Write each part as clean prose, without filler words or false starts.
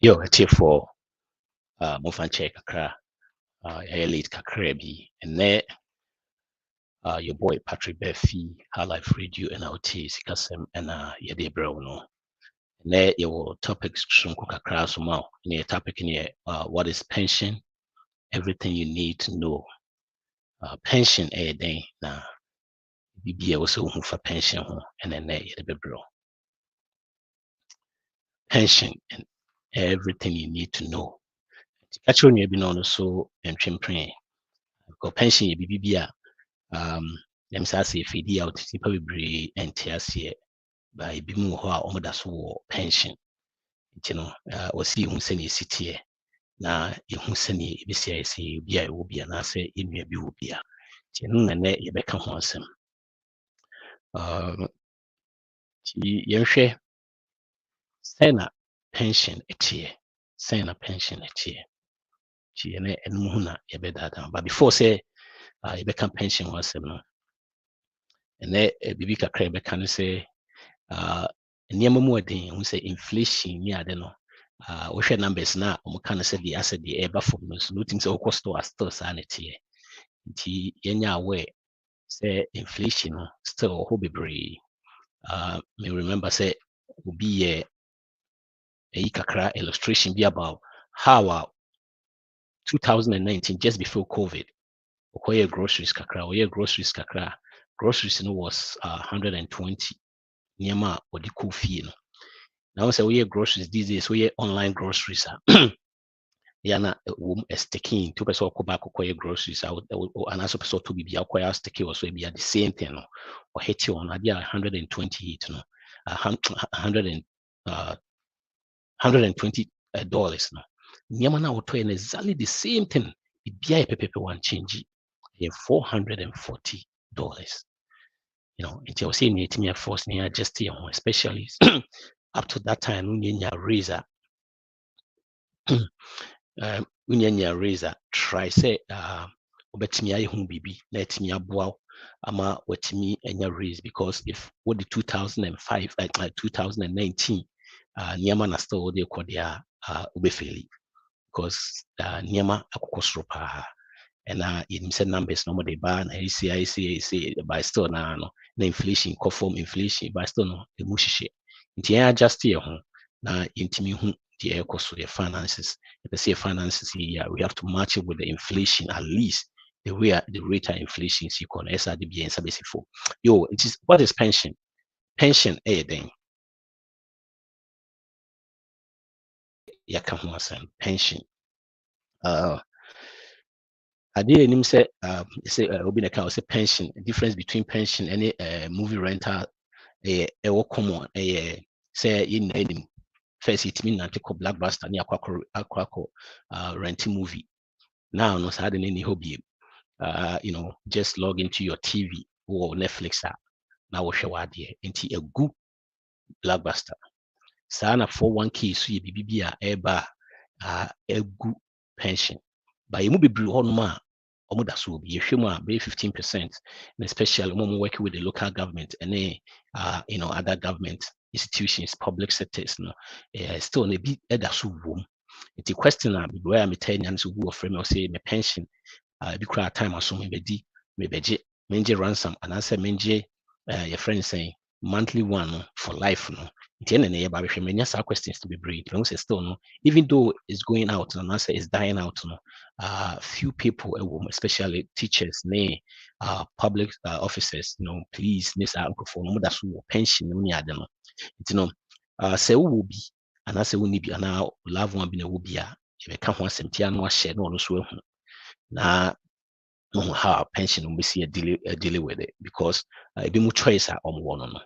Yo, a for Mofan check kakra, late kakra bi, and there your boy Patrik Barfi, High Life Radio and LT Sikasem and Yede Brono. And there your topics shunku kakra so mau. And topic in here, what is pension? Everything you need to know. Pension day na BBA also for pension and then there Yede Bro. Pension and everything you need to know. Actually, you be known so and chimpre. Because pension you be them say fidi out nipa bebree ɛnte aseɛ ba ebi mu hɔ a wɔn da so wɔ pension nti no wɔsi ehu sɛnea esi teɛ na ehu sɛnea ebesi ayɛ sɛ ebi a ɛwɔ bi anaasɛ enua bi wɔ bi a nti no na nnɛ yɛbɛka ho asɛm nti yɛnhwɛ sɛn na pension ɛteɛ sɛn na pension ɛteɛ nti yɛn ɛnum ho na yɛbɛdaadaa but before sɛ yɛbɛka pension ho asɛm no ɛnɛ biribi kakra yɛbɛka no sɛ nneɛma mu ɔden ho sɛ inflation ne ade no wohwɛ numbers na ɔmo ka no sɛ deɛ asɛ deɛ ɛba fam no so no tim sɛ wokɔ store still saa ne teɛ nti yɛnya aware sɛ inflation no still wɔ hɔ bebree me remember sɛ obi yɛ ɛyi kakra illustration bi about how 2019 just before COVID ɔkɔyɛ groceries kakra groceries no was 120 nneɛma a wɔde kɔ fie no now say we groceries these days we online groceries yana sticking two person ko back ko groceries and also person to be acquire sticky also be the same thing no or hit you on idea 128 no 120 dollars no nyama na woto exactly the same thing the bia pepe one change $440 you know it was saying it me force near just here especially up to that time when you razor when you razor try say obetimi ayi hu bibi na etimi aboa ama wetimi enya raise because if what the 2005 2019 niema na still dey call dia obefeli because niema akokosro pa and in say numbers no dey ba na I by still na no na inflation conform inflation by still no emu hihye nti ya adjust ye ho na intimi hu the ecoso the finances if say finances here we have to match it with the inflation at least the way the rate of inflation is equal SRDB and SABC4 yo it is what is pension then yaka ho asem pension I didn't even say obi na ka say pension difference between pension and movie rental common say in any first it mean to call Blockbuster near Aquaco renting movie now no sad in any hobby you know just log into your TV or Netflix now show idea into a good Blockbuster sana 401k so ye bibia eba a good pension but you be blue on ma that will be 15%, and especially when working with the local government and you know other government institutions, public sectors, no, still a bit that's room. It's a question where I'm telling you who frame or say my pension, be cry time or so maybe menje ransom and answer menje your friend saying monthly one for life no. The end of the many questions to be breed. Still no, even though it's going out and answer is dying out no. Few people, especially teachers, public officers, you know, please, this uncle for no that's pension, no, you know, say will be, and I say we need, and now love one be a wubia, if I can't want some tea and wash no, no, now, how pension will be see a deal with it because I be more choice on one on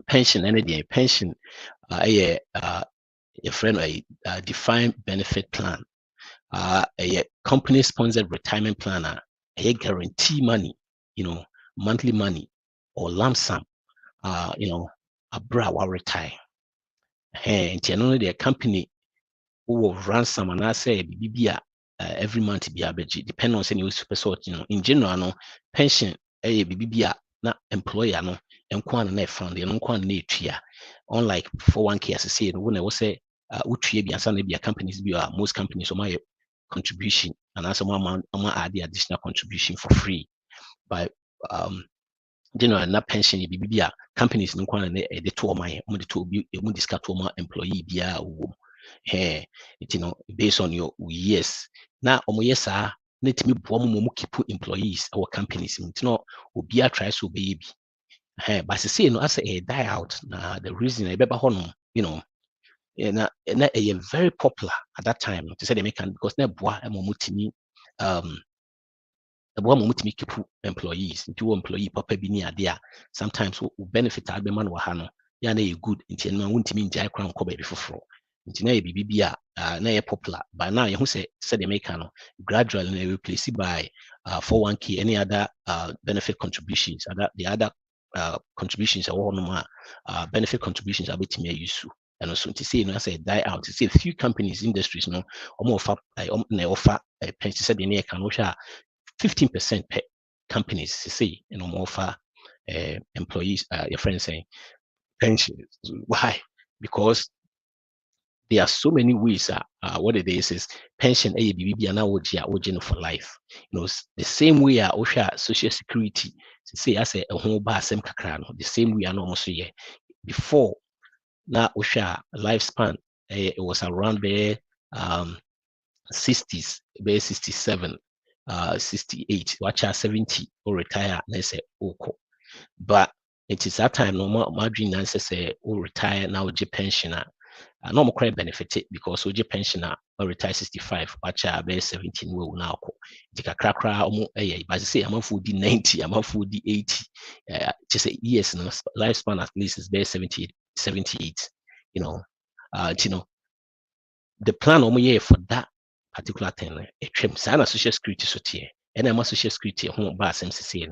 pension, any pension, a friend a defined benefit plan. A company sponsored retirement planner, a guarantee money, you know, monthly money or lump sum, you know, a bra will retire. And generally the company who will ransom and I say every month be average, depending on any super sort, you know, in general, no pension, a BBA na employer no nkwan na found no nkwan na etua unlike 401k as say no when I was say utua bi ansa na bi companies bi most companies my contribution and also more add the additional contribution for free by na pension bi bia companies no nkwan na de to my de to bi mu discuss to my employee bia wo based on your years na yes na timi boa mo keep employees our companies obi a try so be bi but say no as a die out na the reason e beba ho no na very popular at that time to say they make because na boa mo mutimi the one moment keep employees into employee papa bi ni ade a sometimes we benefit abema no ha no ya na good nti no wontimi njai kwan ko ba bi foforo nti na ye bibi a na ye popular by now you say the make no gradually na replace by 401k any other benefit contributions the other contributions are one benefit contributions are betimi use and also to say I say die out to see a few companies industries no offer na offer pension said the can 15% per companies say more offer employees your friends saying pensions. Why? Because there are so many ways. What it is pension a BBB and now for life. The same way social security say as a home bar same kakra the same way and almost here before now lifespan it was around there 60s, be 67, 68, watch 70 or retire, let's say, okay. But it is that time, no more, my dream answer say, or retire now, J pensioner. No more credit benefit because OJ pensioner or retire 65, watch be 17 will now. Take a crack, but say, I'm for the 90, I'm for the 80. Just say, yes, no, lifespan at least is be 70, 78, you know. The plan year for that particular thing, a sana social security so tier, and I'm social security home bas MCC.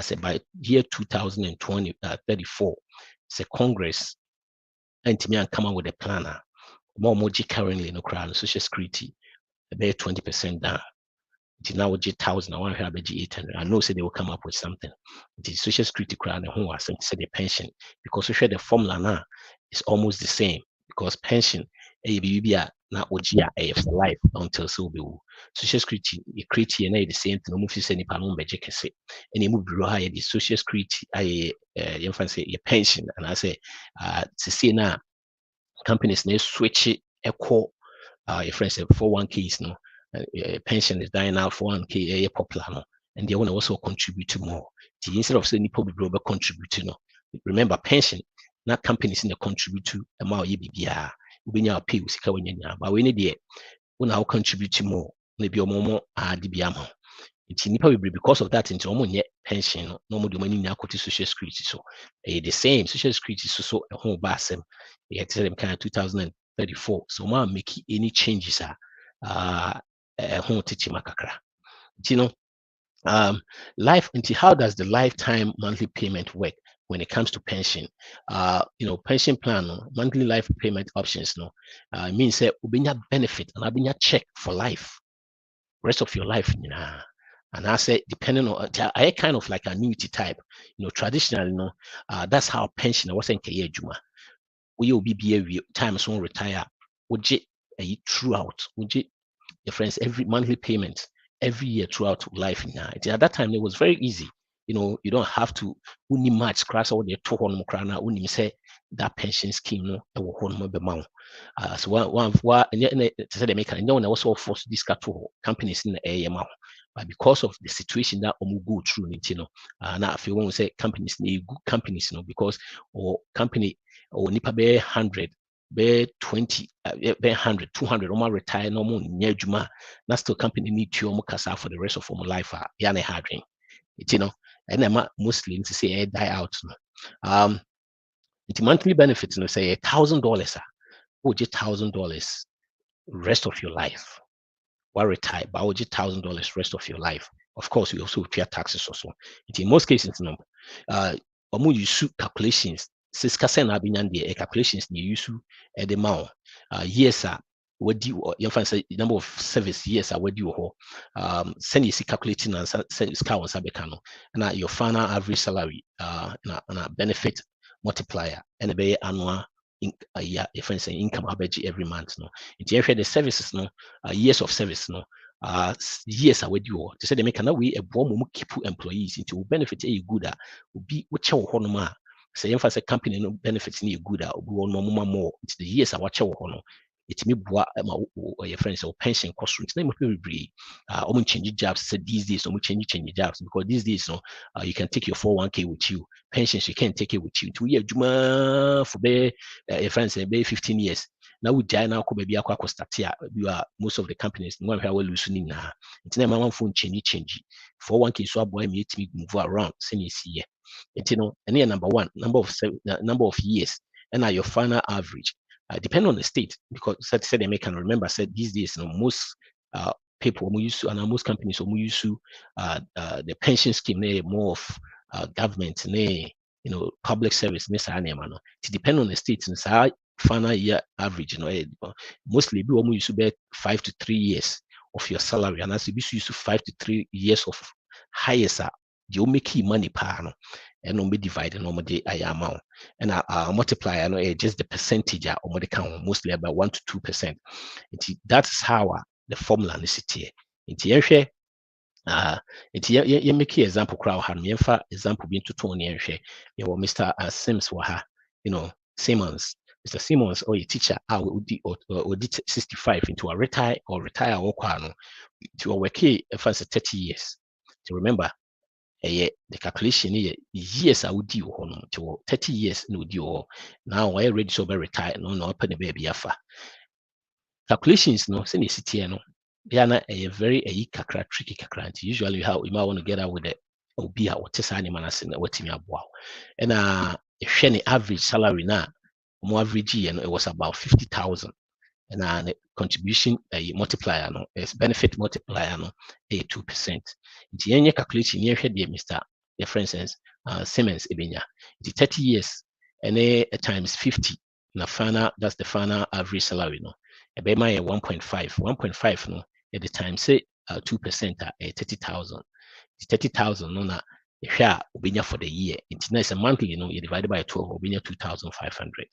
Said by year 2034, say Congress and to me and come up with a planner. More moji currently no crown social security, about 20% down. It is now 1,000, I want to have 800. I know say they will come up with something. The social security crown and who was said the pension because we share the formula now is almost the same because pension a na ojia for life until so be social security create the same thing almost say nipa no beje kese and you move higher the social security you say your pension and I say to see now companies they switch it equal your friends say 401ks no pension is dying out 401k popular no and they want to also contribute more instead of saying people will contribute no remember pension not companies in the contribute to amount you we pay sika wanya but we need it when how contribute more maybe more the biama it's nipa because of that into omo pension no more the money na quote social security so the same social security so a home basem tell them kind of 2034 so ma make any changes home teaching makakra life into how does the lifetime monthly payment work when it comes to pension? Pension plan, monthly life payment options, means that ubinya benefit and abinya check for life, rest of your life, And I say, depending on, I kind of like annuity type, traditionally, that's how pension was in Kenya Juma. We will be time soon retire, would you throughout, would you your friends every monthly payment every year throughout life now. At that time it was very easy. You don't have to only match class or the 200 krana only say that pension scheme no e wo ho no be ma. So one and say they make and also force this to companies in the area ma. But because of the situation that go through now if you want to say companies good companies because or company or nipa be 100 be 20 be 100 200 or retire no more near juma that's still company need to kasa for the rest of my life ya na hard and I'm mostly to say die out the monthly benefits say $1,000 would you $1,000 rest of your life while retire but would you $1,000 rest of your life of course you also pay taxes also in most cases you use calculations siska send abinya the calculations you use the amount yes what do you say number of service years are what you send you calculating and send scar on sabecano and your final average salary and a benefit multiplier and a annual if I say income average every month no if you the services no years of service no years are what you to say they make another way a bomb keep employees into benefit a good will be which honor say if I say company no benefits need good or more it's the years I watch honor it's me boa your friends or pension cost room. Name of be change jobs said these days, change jobs because these days no you can take your 401k with you. Pensions you can't take it with you. 2 year juma for be your friends be 15 years. Now we die now could be a start here. You are most of the companies no how well loosening now. It's never one phone change. 401k so boy me to move around senior year. It's and number of years and your final average. Depend on the state because said they can remember said these days most people who used to and most companies who used to the pension scheme more of government public service it depend on the states and so final year average mostly be used to be 5 to 3 years of your salary and as you used to 5 to 3 years of highest you make money per and we divide the normal amount and our multiplier just the percentage or count mostly about 1 to 2%. That's how the formula is here. You make example crowd had me example being to Tony and share Mr. Sims for her, Simmons. Mr. Simmons or a teacher or did 65 into a retire or quano to a work for 30 years. To remember the calculation years I would do to 30 years no do now I ready to retire no open the baby afa calculations no send city no they are a very kakra tricky kakra usually how you might want to get out with it obi a what is animal what me aboa and the average salary now more average and it was about 50,000 and the contribution multiplier no is benefit multiplier no 2%. The any calculation here Mr. For instance, Siemens ebenya. The 30 years and times 50 na final that's the final average salary no. Ebema 1.5. 1.5 no at the time say 2% 30,000. The 30,000 no na share obenya for the year. It's nice a monthly you divided by 12 obenya 2,500.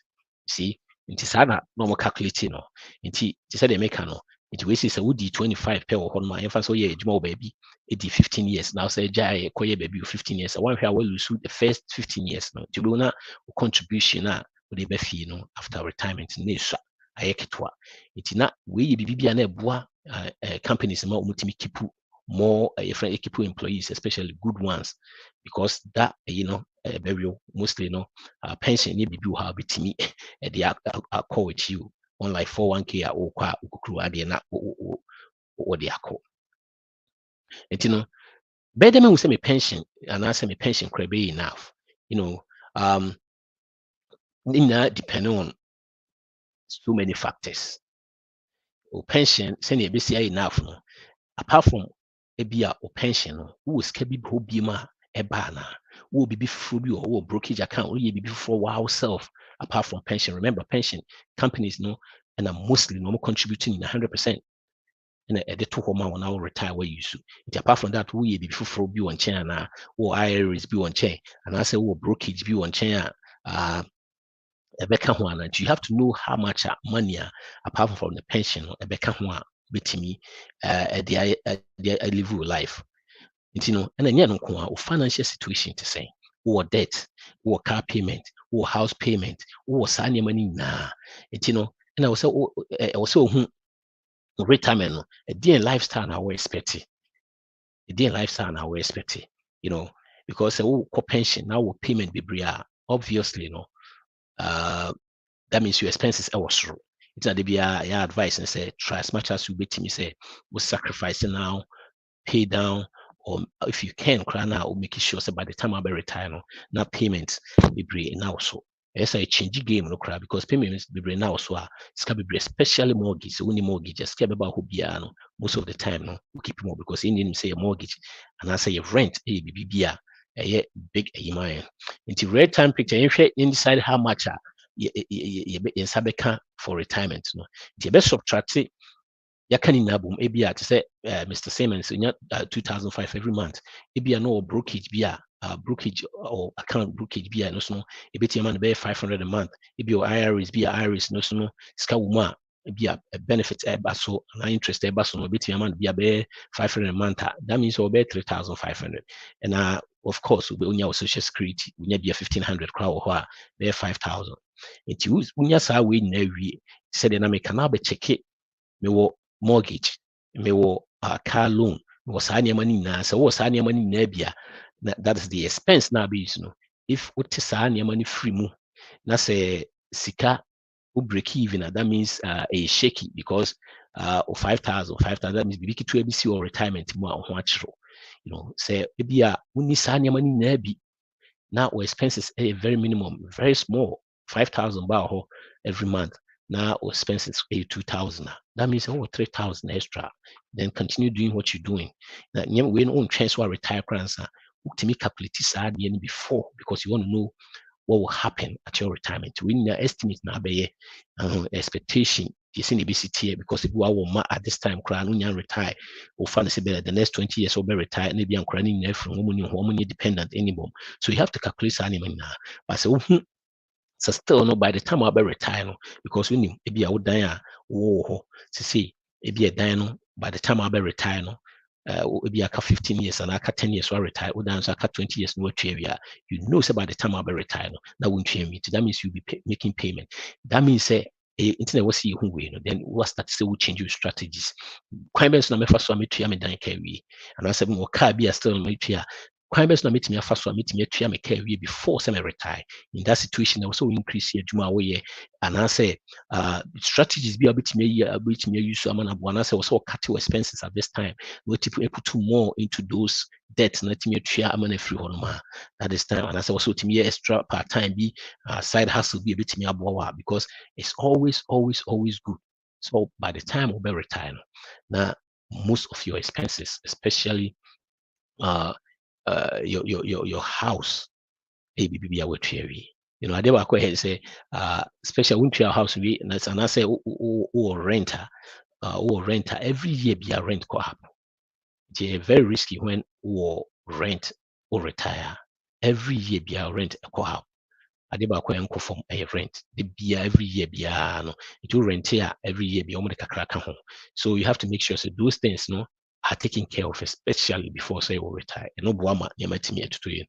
See nti saa na normal calculate no nti te sɛ deɛ meka no nti wei sɛ wodi 25 pɛ wɔ hɔ no ma yɛmfa sɛ woyɛ adwuma wɔ baabi ɛdi 15 years now sɛ gyae kɔyɛ baabi wɔ 15 years a woanhwɛ a woalusu the first 15 years no nti wobɛhu na wo contribution a wode bɛfie no after retirement no na ɛsua ayɛ ketewa nti na wei yɛ biribi a na ɛboa companies ma wɔmutumi keep more keep employees especially good ones because that very mostly pension you be how bitimi they are call with you unlike 401k or kwa ukuru ade na what they are called better me say me pension and I say me pension could be enough depending on so many factors or pension send you be enough no apart from ebia or pension no who is kebi ho bima ebana who be before you or brokerage account or you be before wow self apart from pension. Remember pension companies and are mostly contributing in 100% and the two home when I retire where you should. Apart from that, we be before be on chain or IRAs be on chain and I say brokerage be on chain and you have to know how much money apart from the pension or with me their live life. And then financial situation to say or debt or car payment or house payment or sign money and I was also retirement a dear lifestyle now we're expecting a dear lifestyle now we're expecting because pension now payment be obviously that means your expenses are through. It's not be your advice and say try as much as you bet me say we're sacrificing now, pay down, or if you can cry now, or make sure so by the time I'll be retired, now payments be now so. Yes, I change game no cry because payments be now so it's can be especially mortgage, only mortgages care about who be most of the time no we keep more because Indian say a mortgage and I say a rent a big mine. Into red time picture, you decide how much yɛnsa bɛka for retirement no nti yɛbɛsubtract yɛka ne nyinaa bom ebi a te sɛ Mr. Simmons nya 2005 every month ebi a no brokerage bi a brokerage or account brokerage bi a no so no ebɛtumi ama no bɛyɛ 500 a month ebi o IRAs bi a IRAs no so no sika wɔ mu a ebi a benefit ɛba so na interest ɛba so no ebɛtumi ama no bi a bɛyɛ 500 a month a that means ɔbɛyɛ 3,500 and of course wonya wɔ social security wonya bi a 1,500 koraa wɔ hɔ a bɛyɛ 5,000 nti wonya saa wei nyinaa wie sɛdeɛ na meka na abɛkyɛke mewɔ mortgage mewɔ car loan mewɔ saa nneɛma no nyinaa sɛ wɔwɔ saa nneɛma no nyinaa bi a that is the expense na abɛyi no if wote saa nneɛma no firi mu na sɛ sika wo break even that means ɛyɛ shaky because 5,000 that means biribi ketewa bi si wɔ retirement mu a wo ho akyerɛw sɛ ebi a wonni saa nneɛma no nyinaa bi na wo expenses ɛyɛ very minimum very small 5,000 baa hɔ every month now expenses pay 2,000. That means 3,000 extra. Then continue doing what you're doing. Now, when on transfer retire cancer, to me calculate sad before because you want to know what will happen at your retirement. We need estimate now by expectation. You see the BCT because if we are at this time, crown retire or fancy better the next 20 years or be retire, maybe I'm crying from woman dependent anymore. So you have to calculate animal now. But so so still no by the time I'll be retire no because we need ebi a wo dan a wo ho say ebi a dan no by the time I'll be retire no ebi aka 15 years and aka 10 years so retire wo dan so aka 20 years no atwa wi a you know say by the time I'll be retire no na wo ntwa mi that means you'll be making payment that means say internet was see who we no then what start to say we change your strategies kwan bes na me fa so ametua me dan ka wi and I said mo car bi a still metua kwan bes na metimi afa so metimi atua me ka wi before say me retire in that situation I also increase your juma we and I say strategies be betimi use so amana bo and I say also cut your expenses at this time we put more into those debts na timi atua amana free honoma at this time and I say also timi extra part time be side hustle be betimi aboa because it's always good so by the time we be retire now most of your expenses especially your house ABB I never go ahead and say special winter house we and I say renter every year be a rent co happen. It's very risky when or rent or retire every year be a rent co happen. I never go and from a rent the be every year be no it will rent here every year be home. So you have to make sure so those things no are taken care of especially before say you retire and no boama you might me to you.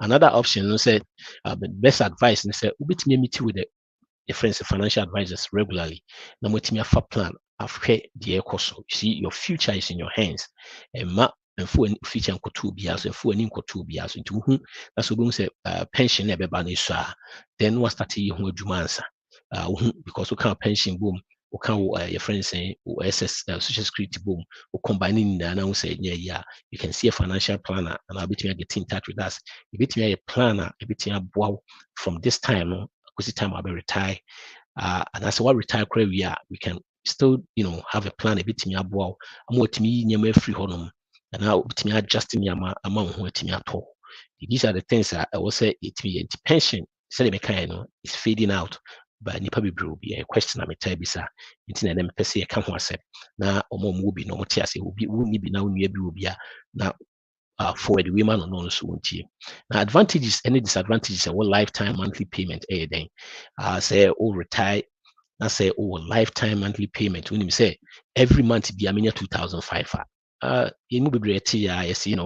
Another option you said the best advice and say ubitimi meet with the friends financial advisors regularly na motimi afa plan afhwe the ekoso you see your future is in your hands and mfo future nkoto bia so mfo ani nkoto bia so nti hu na so be say pension na beba na so a then what start yi hu adwuma ansa because we can pension boom we can your friends saying SS social security boom we combining the now say yeah you can see a financial planner and I'll be to get in touch with us you be to a planner a bit from this time no because time I'll be retire and as what retire we can still have a plan a bit me aboa am what me nyama free honum and now bit me adjust me amount what me at all these are the things I will say it be pension say the kind is fading out but nipa bebree will be a question na metai bisa nti na dem pese e ka ho asem na omo mu bi no mo tia se obi woni bi na onua bi obi a na forward we man no so wontie na advantages any disadvantages what lifetime monthly payment then say all retire na say lifetime monthly payment when you say every month be amenya 2,500 you bebree ti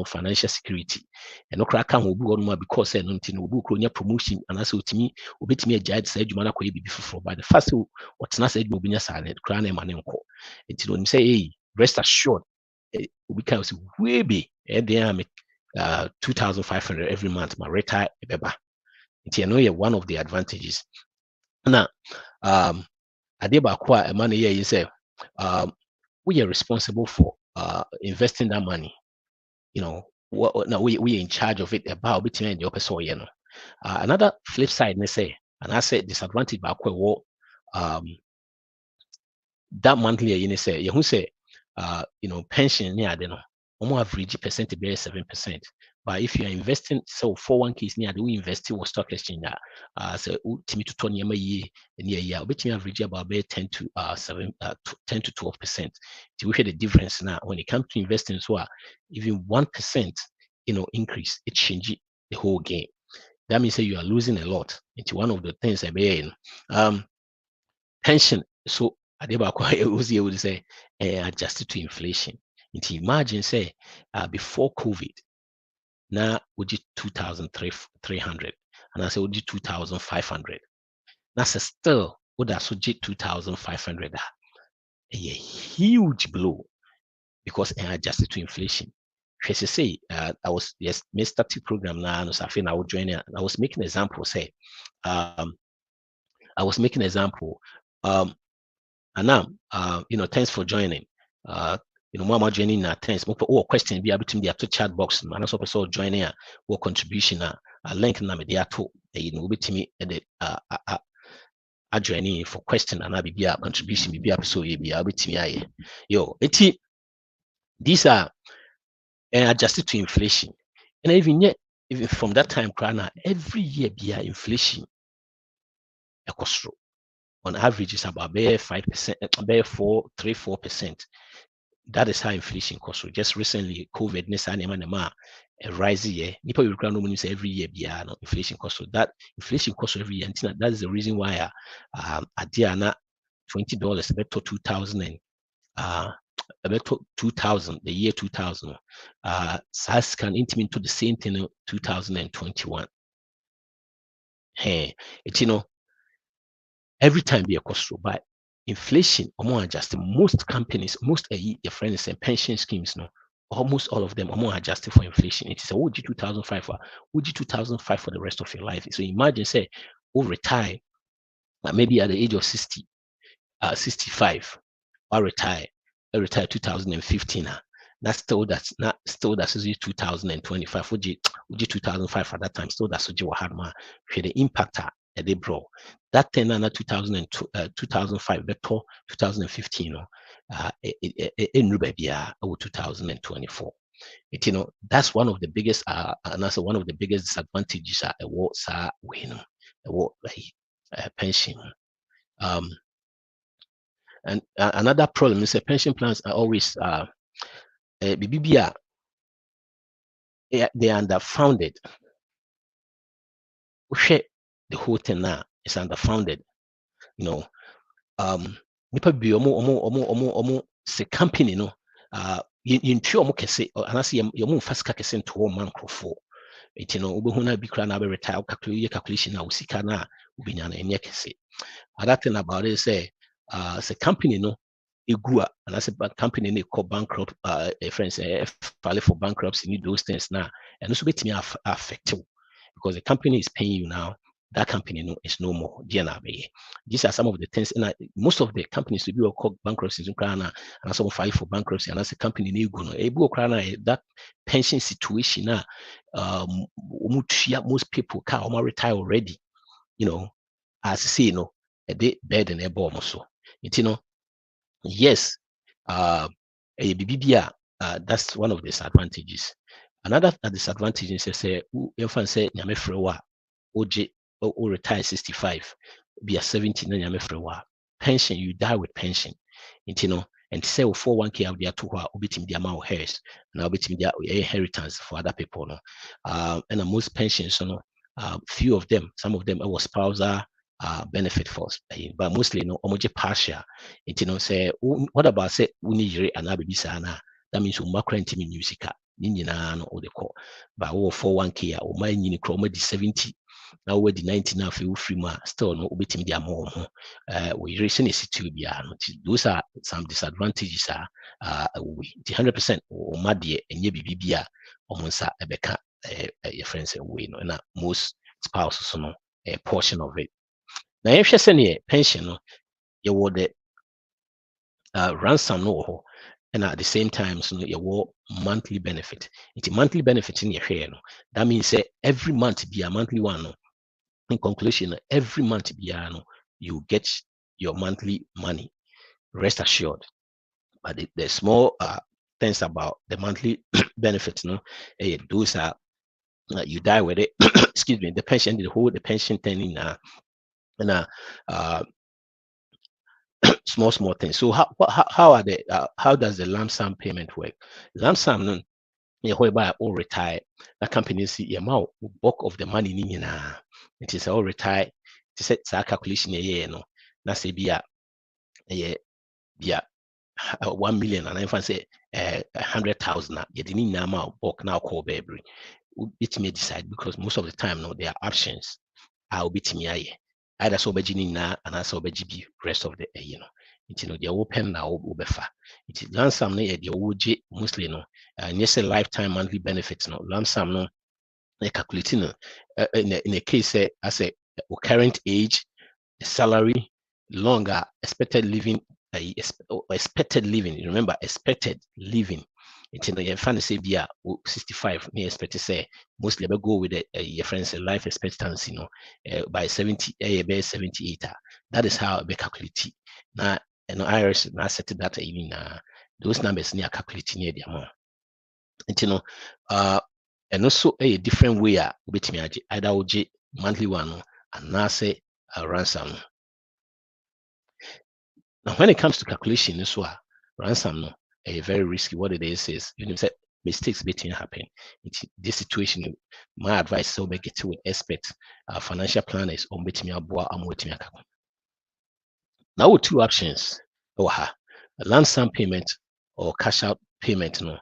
financial security and no crack ho bi won because no nti no obi kro nya promotion and as otimi obetimi agide say adwuma na koye bibi foforo but the first what na say adwuma obi nya sa ne kra na ma ne nko nti no say hey rest assured we can say way be then 2,500 every month my retire beba nti one of the advantages na ade ba ko a man here is say we are responsible for investing that money now we in charge of it about between the person another flip side they say and I said disadvantage back what that monthly you say you say pension near the no average percent be 7% But if you are investing, so 401ks near we invest in stock exchange, so ultimately to turn your year in a year, which you average about 10 to 10 to 12%. So we had the difference now when it comes to investing. So even 1%, increase, it changes the whole game. That means that you are losing a lot. It's one of the things I mean. Pension. So I was able to say adjusted to inflation. And imagine say before COVID, now would you 2,300, and I say would you 2,500. That's still would also 2,500. A huge blow because I adjusted to inflation. As I say, I was static program now, so I think I would join it. I was making an example. Say, I was making an example. And now, thanks for joining. Mama joining na thanks. Or question be able to be to chat box. And also person joining or contribution a link na me dey ato. We be me the joining for question and be a contribution be a so be able to me aye. Yo, these are adjusted to inflation. And even from that time, every year be inflation a cost. On average, it's about 5%, about 4%. That is how inflation costs. So just recently, COVID, a rise here. People will no say every year, inflation costs. So that inflation costs every year. That is the reason why Adiana $20, about 2000 about 2000, the year 2000. SAS can intimate to the same thing 2021. Hey, it's every time be a cost, but inflation, adjusted. Most companies, most your friends and pension schemes, almost all of them are adjusted for inflation. It is a OG 2005 for OG 2005 for the rest of your life. So imagine, say, retire, maybe at the age of 60, 65, or retire 2015. That's still that's 2025. OG 2005 at that time, still that's OG had the impact they brought. That 10 and 2005 better 2015 in Rubabia 2024. That's one of the biggest and also one of the biggest disadvantages awards award pension. And another problem is that pension plans are always BBBR, they are underfunded. The whole thing now is underfunded. Nipa bi omo se company no yɛntua ɔmo kɛse anaasɛ yɛmo mfa sika kɛse nto hɔ ma nkurɔfoɔ. Nti no wobɛhu no bi koraa na abɛretire yɛ calculation a wo sika no a wobɛnya no ɛnyɛ kɛse. Other thing about it is say company no egu a anaasɛ company no ɛkɔ bankrupt friends file for bankruptcy need those things now and also bɛtumi affect you because the company is paying you now. That company is no more. These are some of the things, and most of the companies to be called bankruptcy in Ukraine and some file for bankruptcy, and as a company that pension situation most people can retire already, as I say, a bit better than a bomb so. Yes, a BBBR, that's one of the disadvantages. Another disadvantage is say nyame OJ or retire 65, be a 70 pension, you die with pension. And say 401k out there to the amount of hairs, now betting their inheritance for other people. And most pensions, few of them, some of them our spousal benefit for us, but mostly partial. Say what about say unijere and abibisana? That means macro intimate musica. Or the call, but over 401k or my di 70. Now we're the 90 now feel free still no obetim their more we reaching a situation. Those are some disadvantages we 100% or madie and ye bibia omonsa ebeka your friends away and most spouses a portion of it. Now if you send pension you would ransom no and at the same time your monthly benefit. It's a monthly benefit in your hair. That means every month be a monthly one. In conclusion, every month you get your monthly money. Rest assured. But the small things about the monthly benefits, those are you die with it. Excuse me, the pension, the pension thing in small things. So how are the how does the lump sum payment work? Lump sum no, whereby all retire, that company see the amount bulk of the money in it is all retire to set that calculation a year no. Na say be a 1 million and I say 100,000 you didn't know amount bulk now call baby. It may decide because most of the time no there are options. I'll be me either so beginning now and also be rest of the the open now obefa. It is ransom no the OG mostly no yes a lifetime monthly benefits no ransom no calculating no in a case as a current age, salary, longer expected living, expected living. Remember, expected living. It's in your fantasy be 65. Me expect to say mostly I go with your friends life expectancy, by 70, by 78. That is how I calculate. Now, Irish now set that even those numbers near calculating near the amount. Uh, and also a different way which me either OG monthly one and now say a ransom. Now, when it comes to calculation, this one ransom no, a very risky. What it is you know, say mistakes between happen. In this situation, my advice is so make it with experts, financial planners, or betting me aboa and waiting me. Now, with two options, a lump sum payment or cash out payment. No,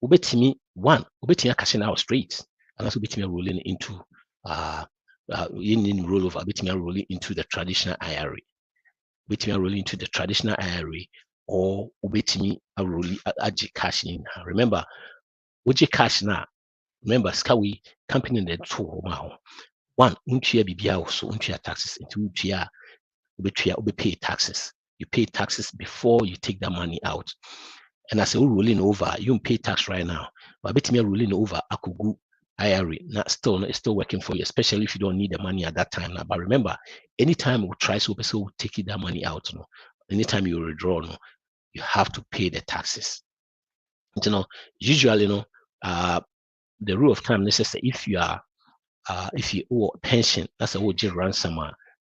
ubetimi one, ubetimi cashing out straight, and also ubetimi rolling into in rollover, ubetimi rolling into the traditional IRA. Ubetumi rolling into the traditional IRA or ubetumi rolling aji cash in. Remember, uji cash na. Remember, Skawi company in the two one, untia bibia so untia taxes into untia ube pay taxes. You pay taxes before you take that money out. And as you're rolling over, you don't pay tax right now. But betting me rolling over, akugu IRA, not still it's still working for you, especially if you don't need the money at that time. Now, but remember, anytime we try so we'll take that money out, anytime you withdraw, you have to pay the taxes. Usually, the rule of thumb is if you are if you owe a pension, that's a OG ransom.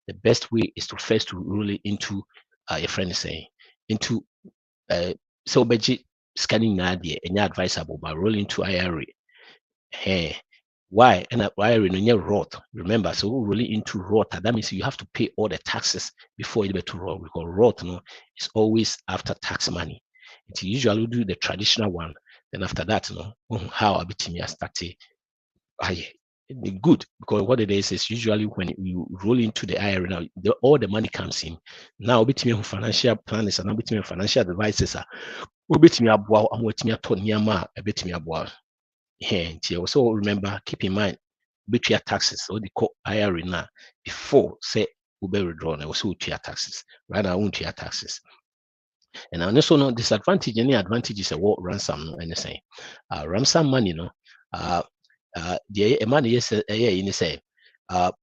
The best way is to first roll it into your friend is saying into so budget scanning nadia and your advisable by rolling to IRA. Hey, why? And IRA no Roth. Remember, so rolling into Roth, that means you have to pay all the taxes before you get to Roth because Roth is always after tax money. It usually do the traditional one. Then after that, how a bit me started good because what it is usually when you roll into the IRA now, all the money comes in. Now, between financial planners and between financial advisors, between aboa, and between Tonyama, a between aboa. Also remember, keep in mind, between taxes or the IRA now before say ube withdrawn, also taxes. Right now, won't taxes. And I also know disadvantage, any advantages of what ransom and say ransom money, the money yes in say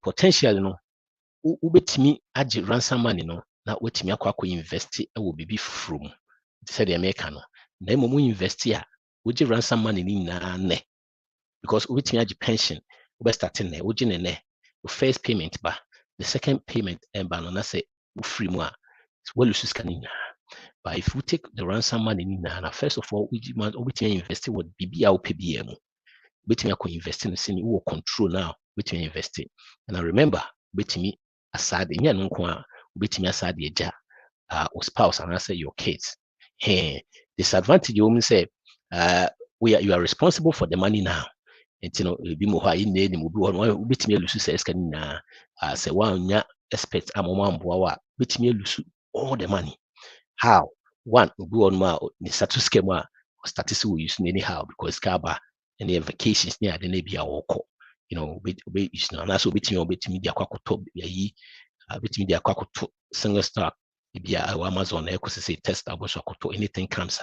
potentially ubetimi agye ransom money na wetimi akwa invest e wo bibi from said the American na emo invest a wogye ransom money ni na ne because ubetimi agye pension ube starting ne wogye ne ne first payment ba the second payment ba no na say free mu a well lose scan. But if we take the ransom money na first of all ubetimi invest what bibi a opbm between you invest in the scene, you will control now between investing. And I remember between aside in your between aside the or spouse and I say your kids. Hey, disadvantage you say you are responsible for the money now. And be more high in the one between lose says can say one expect a moment between lose all the money. How? One go on ma the status schema or status we use anyhow because kaba and the vacations near the Navy or and also between media quaco yi between media quaco single star be Amazon say test about anything comes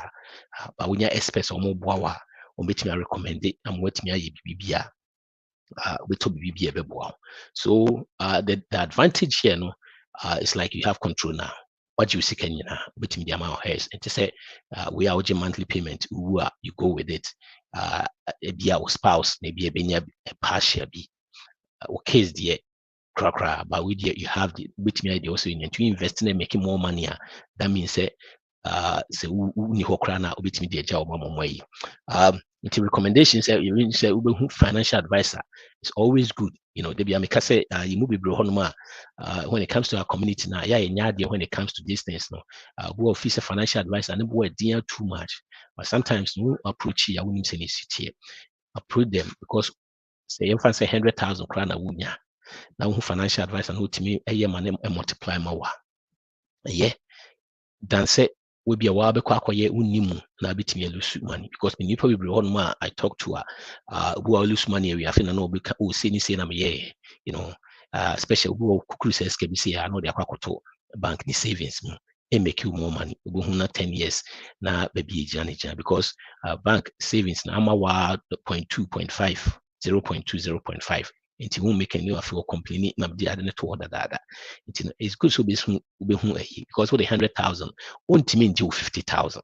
but when you express or more boa or between recommend it and what me bibia so the advantage here is like you have control now. What you see can between the amount of hairs and to say we are monthly payment you go with it ebi a spouse na ebi ebenya partial bi o case deɛ krakra, but with you have the which me idea also in to invest in making more money. That means say uni ho kra na obetimi de agya o mama yi. Into recommendations you say financial advisor is always good. You know, they be ameka say you move bro honoma when it comes to our community now, yeah, when it comes to these things no. Go office a financial advisor and boy dear too much. But sometimes no approach here, I wouldn't say here. Approach them because say if I say 100,000 crown a wunya. Now financial advisor no to me ma multiply ma wa. Yeah. Dan say we be a while because unimu na bitimi lose money because the people we on ma I talk to who are lose money we have no be say ni say na me you know especially who kukuru says KBC I know they are bank the savings and make you more money go na 10 years na baby jani because bank savings na ama wa 0.2 0.5 0.2 0.5 nti won't make any of your complaining na the other to order that it's good so be because with 100,000 won't mean you 50,000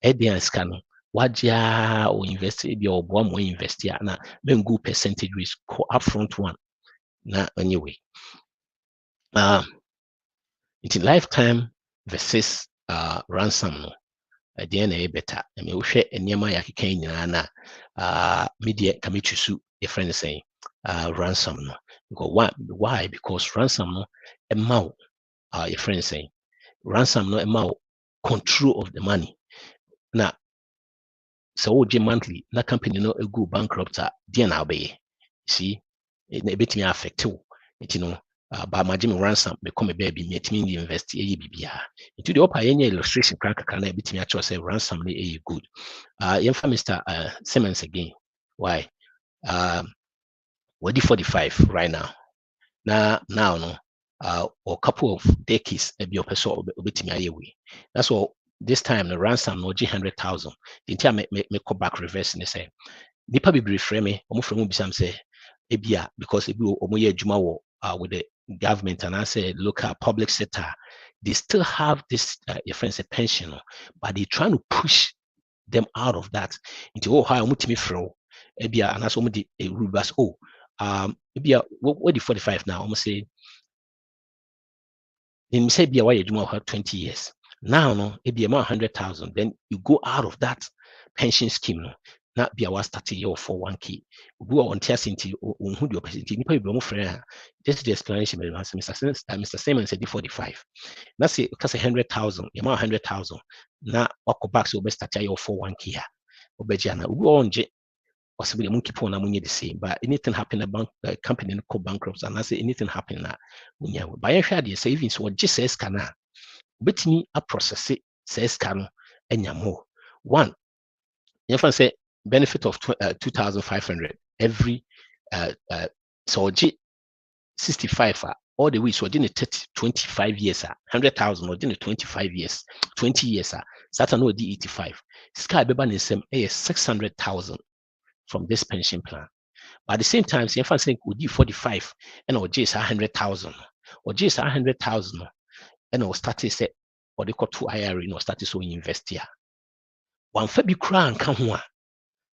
Edian scan wajia or invest be or one more invest ya na then go percentage risk upfront one na anyway it's lifetime versus ransom no at the end better I mean we share any ya kika nyina na media kamichusu a friend saying ransom no because why because ransom no amount your friend saying ransom no amount control of the money now so would monthly na company no go bankrupt dear now be see it bit me affect too you know by my Jimmy ransom become a baby met me invest bibia into the upper any illustration crack can I bit me actually say ransom a good Mr. Simmons again why what the 45 right now no or couple of decades be person obetimi ayewe that's all this time the ransom no 100,000 the entire me call back reverse and say nipa be frame me omo frame bisam say ebia because ebi omo ye adwuma wo with the government and I say local public sector they still have this your friends a pension but they trying to push them out of that into how omo timi frɛ ebia and as omo the rubas ebia what the 45 now omo say in say be away you have 20 years. Now no, it be about 100,000. Then you go out of that pension scheme. No, not be our starting year for 1K. Go on testing to who your percentage. You probably more friend. This is the explanation. Mr. Simon said 45. That's it. Because 100,000, amount 100,000. Now, walk back so best start year for 1K. Obejana go on possibly monkey keep on the same, but anything happen about the company called bankrupt and I say anything happen na but I share the savings what just says can bet me a process it says can and more. One, if I say benefit of 2,500 every so 65 all the way so didn't 25 years 100,000 or didn't 25 years 20 years Saturn no D85 sky beba in some 600,000 from this pension plan. But at the same time, if I say would you 45 and or just 100,000 or just 100,000 and or started say or they got two IRA or started so invest here. One fabi crown come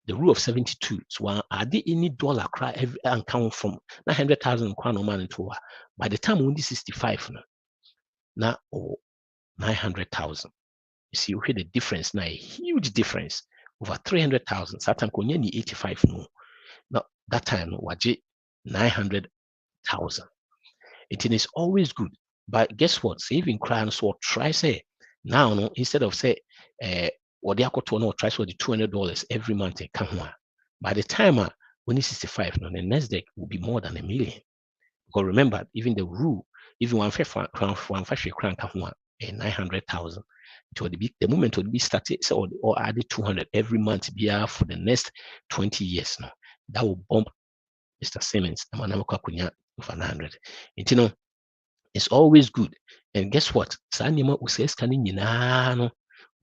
the rule of 72. So one are there any dollar cry every account from 900,000 crown or man into by the time only 65 now or 900,000. You see, you hear the difference now, a huge difference over 300,000. Satan konyeni 85 no. Now that time waje 900,000. It is always good. But guess what? Saving crime so try say now no instead of say or they are to no try for the $200 every month come by the time when it's 65 no the next day will be more than $1 million. Because remember even the rule even one crown come 900,000 to the moment would be started or added 200 every month be for the next 20 years now. That will bump Mr. Simmons over 900. You know, it's always good. And guess what? Sanima uses canning no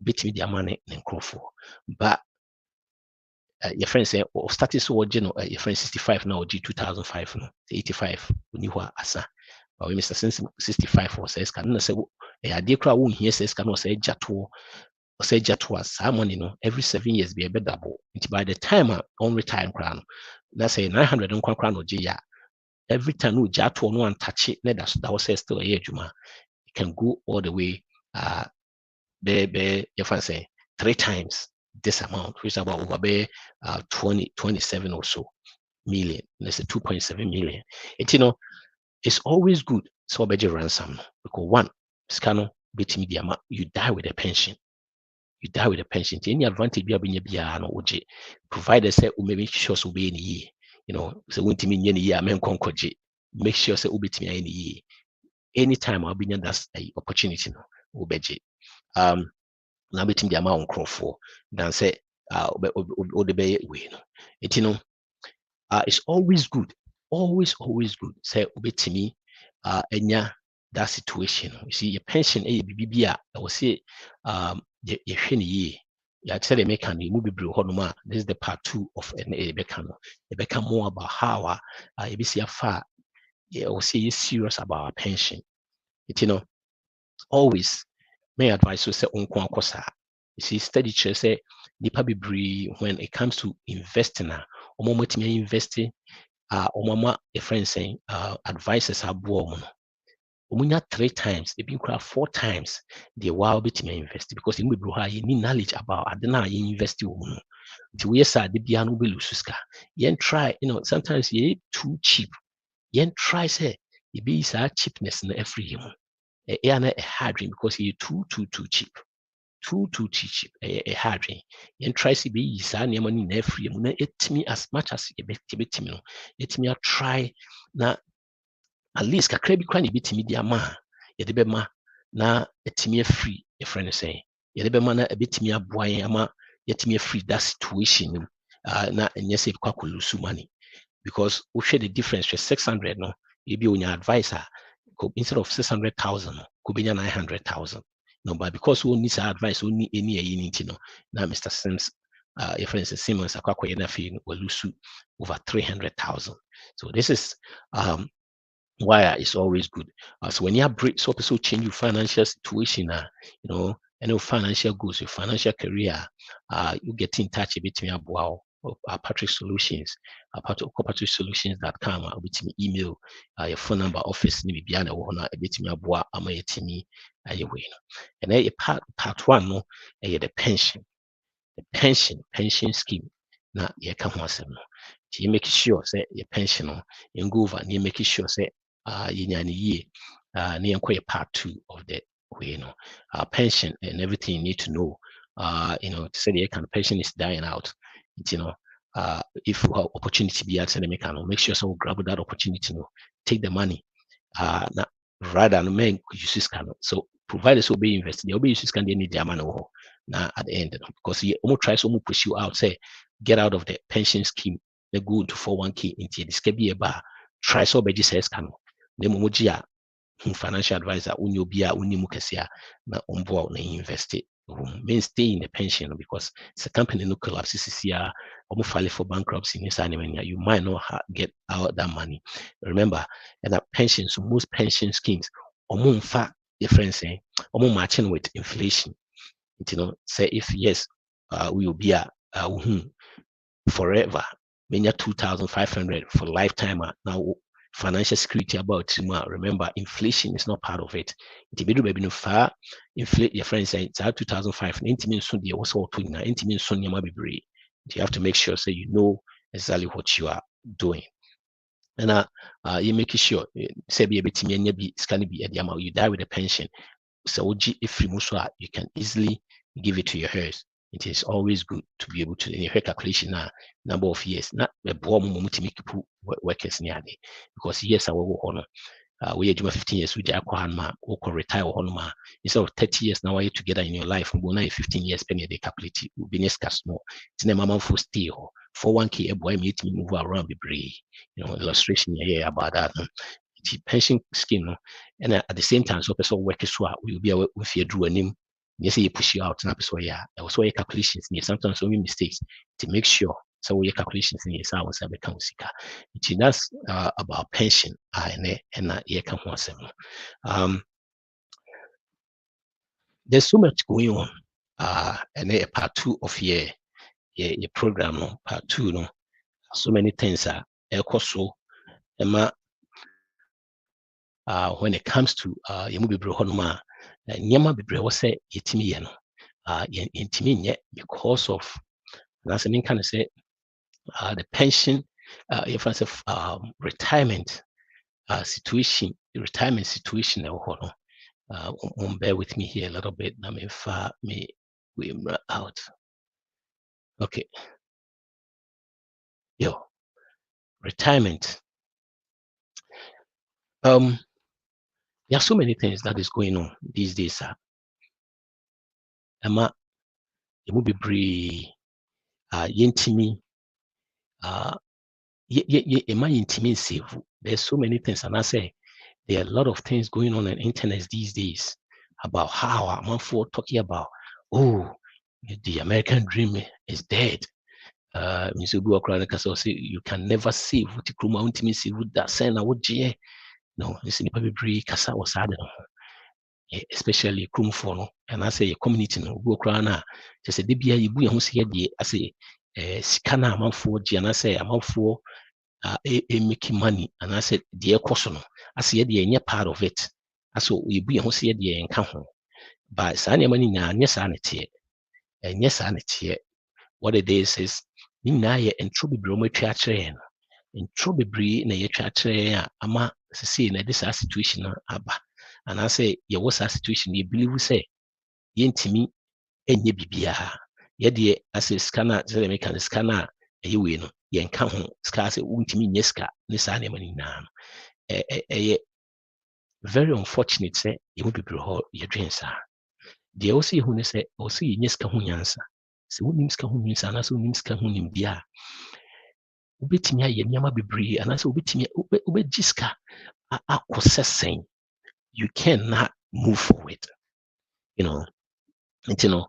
bit me the money and crow for. But your friend say, or status or general, your friend 65 now, G 2005, 85, when you are asa. But Mr. Simmons 65 or says, can say, a dear crowd won't hear says, can say, Jato say jet was some money no every 7 years be a bit double. By the time on retire crown, let's say 900 on crown or every time we jet to one touch it, that was still a year juma. It can go all the way if I say 3 times this amount, which is about over 27 or so million. Let's say 2.7 million. It's always good. So beji ransom because one, scano bit media you die with a pension. You die with a pension. Any advantage be no oje. Provided say maybe sure so be any so won't mean any year men concoje. Make sure say ubit me any year. Anytime I'll be that's a opportunity no ubeje. Now betting the amount crop for than say or the bay way no. It's always good. Always good. Say ubet me enya that situation. You see, your pension a BBA, I will say your ye. Yeah, I tell the mechanic, you be blue honoma. This is the part 2 of an a becano. It become more about how you see a far, yeah, or see you serious about our pension. Always may advise you say unko kosa. You see, study say nipa be when it comes to investing investing omama a friend saying advices are born. 3 times, they been 4 times the wow bit may invest because in we need knowledge about adena invest the way the piano will lose yen try sometimes you too cheap yen try say it be cheapness in every human a hard dream because you too cheap too cheap a hard dream yen try to be money in every human it me as much as it me try na at least kakra bi kwa na ebetimi di ama yɛde bɛma na etimi free a friend sɛ yɛde bɛma na ebetimi aboa yɛn ama yɛtimi free that situation na ɛnyɛ sɛ kwa lose money because we share the difference for 600 no ebi onya advisor instead of 600,000 no could be 900,000 no but because we need advice we need any unity no na Mr. Sims your friend Simmons akwa na fi we lose over 300,000 so this is why it's always good. So when you have break, so also change your financial situation, and your financial goals, your financial career, you get in touch a bit me about Patrik Solutions, Patrik Solutions.com, with me email, your phone number, office, maybe beyond a bit me about amayetimi anyway. And then part 1, no, the pension scheme. Na you can asem no. You make sure say your pension no, you go over and you make sure say yinyani ye near part 2 of the way pension and everything you need to know to say the kind of pension is dying out if opportunity be at make sure someone grab that opportunity take the money rather than make use so providers will be invested they'll be used can need their money now at the end because he almost tries to push you out say get out of the pension scheme they go to 401k into this can be a bar try so be says can the financial advisor unyo bia unimu kesia na umboa na invest mean stay in the pension because it's a company no collapse CCR or file for bankruptcy in this you might not get out that money remember and that pension so most pension schemes fa difference matching with inflation say if yes we will be forever many 2,500 for lifetime now financial security about remember inflation is not part of it the middle baby no far inflate your friends say it's 2005 intimate soon the also intimate soon you have to make sure so you know exactly what you are doing and you make sure say be a bit can be at the amount you die with a pension so if you can easily give it to your heirs it is always good to be able to in your calculation number of years not a bomb workers near because yes I will honor we are 15 years with the or retire or instead of 30 years now you together in your life we 15 years penny they calculate will be next more it's a mama for stay for 1k a boy meet me move around the brave illustration here about that the pension scheme and at the same time so person work as well we will be with your drew name you say you push you out and so yeah I was your calculations sometimes only mistakes to make sure so your calculations in yes I was able to that's about pension and yeah there's so much going on and a part 2 of your program no part 2 no so many things are so Emma when it comes to you be brohonoma nyama be breho say yetimi ye no yentimi nye because of that's I mean kind of say the pension if I say retirement situation the retirement situation bear with me here a little bit I mean far me we out okay yo retirement there are so many things that is going on these days Emma it will be bree yentimi save. There's so many things, and I say there are a lot of things going on internet these days about how I'm for talking about the American dream is dead. You can never save what you can save that send out no, it's in kasa was sad especially for no and I say community no go crana just say debia yibu ya ho se de ase sika na amanfo gi and I say amanfo making money and I said the cost no as yet the part of it as we be ho se de enka ho but saa money na nya saa netie nya saa netie what it is ni na ye entro bebre mo twa kire no entro bebre na ye twa kire ama sisi na this situation aba and I say ye was a situation you believe say yentimi enye bibia ye de as a scanner say make an scanner we no yɛnka ho sika sɛ wontumi nyɛ sika ne saa nneɛma no nyinaa no ɛyɛ very unfortunate sɛ yɛmu bebree hɔ yɛdwen saa deɛ ɛwɔ sɛ yɛhu ne sɛ ɛwɔ sɛ yɛnyɛ sika ho nyansa sɛ wonim sika ho nyansa anaasɛ wonim sika ho nimdeɛ a wobɛtumi ayɛ nneɛma bebree anaasɛ wobɛgye sika akɔ sɛ sɛn you cannot move forward nti no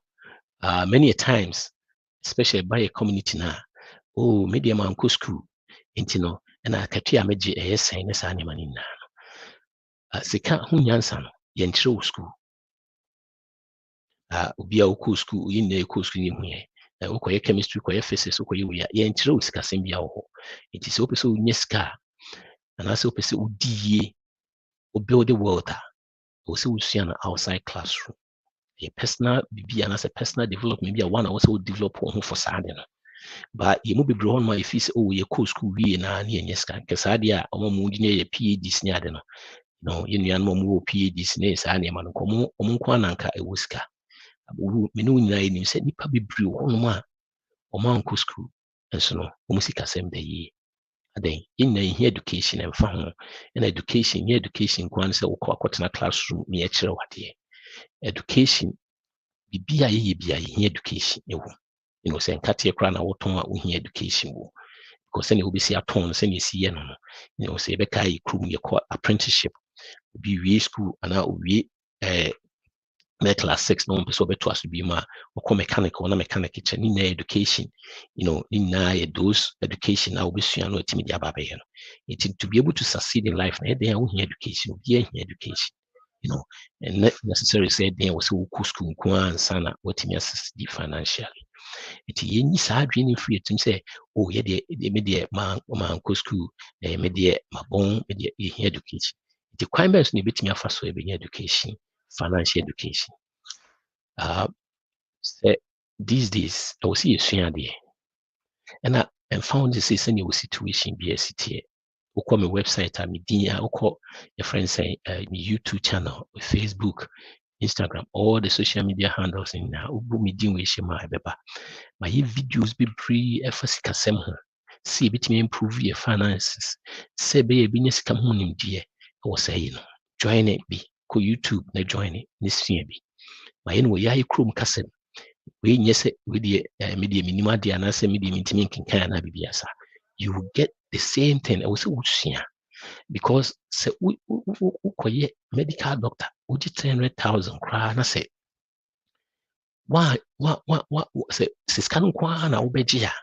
many a times especially by a community na media man ko school nti no na akatua megye ɛyɛ sɛn ne saa nneɛma no nyinaa no sika ho nyansa no yɛnkyerɛ wo school obi a wokɔ school yi na yɛkɔ school yɛ hu yɛ wokɔyɛ chemistry kɔyɛ physics wokɔyɛ wei a yɛnkyerɛ wo sikasɛm bia wɔ hɔ nti sɛ wopɛ sɛ wonyɛ sika a anaasɛ wopɛ sɛ wodi yie build the world a ɛwɔ sɛ wosua no outside classroom yɛ personal bibi anaasɛ personal development bi a one a wɔ sɛ wo develop wo ho for saa de no but yɛmu bebree hɔ no ma yɛfi sɛ yɛkɔ school wie na ne yɛnyɛ sika nkɛ saa deɛ a ɔma mu gyina yɛ PhDs ne ade no yɛ nuanom ɔmo wɔ PhDs ne saa nneɛma no ɔmo nko ananka ɛwɔ sika me ne wo nyinaa yɛnim sɛ nnipa bebree hɔ nom a ɔmo ankɔ school nso no ɔmo sikasɛm da yie adan yɛnyina yɛhia education ɛmfa ho ɛna education nyɛ education nko ano sɛ wokɔ akɔtena classroom ne yɛkyerɛ wadeɛ education biribi a yɛyɛ bia yɛhia education ɛwɔ sɛ nkateɛ koraa na wotɔn a wohia education wɔ because sɛnea wobɛsi atɔn no sɛnea ɛsi yɛ no no sɛ yɛbɛka yɛ kurom yɛkɔ apprenticeship obi wie school anaa owie na class 6 na wɔmpɛ sɛ wɔbɛto aso bi mu a wɔkɔ mechanic wɔna mechanic kyɛ ne nyinaa education ne nyinaa yɛ those education a wobɛsua no atumi de aba abɛyɛ no nti to be able to succeed in life na ɛdɛn a wohia education obiara hia education and not necessarily say ɛdɛn a wɔ sɛ wokɔ school nko a ansa na watumi assucceed financially nti yɛnyi saa adwene no mfiri yɛtim sɛ medeɛ mankɔ school medeɛ mabɔn medeɛ yɛhia education nti kwan bɛn so na yɛbɛtumi afa so yɛbɛnya education financial education sɛ these days ɛwɔ sɛ yɛsua adeɛ ɛna ɛmfa wo de sɛ sɛnea wɔ situation bi asi teɛ wokɔ me website a medin a wokɔ yɛfrɛ sɛ me YouTube channel Facebook Instagram all the social media handles nyinaa wobu medin wɔ ɛhyɛ mu a ɛbɛba mayɛ videos bebree ɛfa sikasɛm ho sɛ yɛbɛtumi improve yɛ finances sɛ ɛbɛyɛ yɛbɛnya sika ho nimdeɛ ɛwɔ saa yi no join it bi kɔ YouTube na join it ne sua bi mayɛ no wɔ yɛayɛ kurom kasɛm wei nyɛ sɛ medeɛ menim adeɛ anaasɛ medeɛ mentimi nkenkan anaa biribi asa you will get the same thing ɛwɔ sɛ wosua because sɛ wokɔyɛ medical doctor wogye 300,000 koraa na sɛ sɛ sika no nko ara na wobɛgye a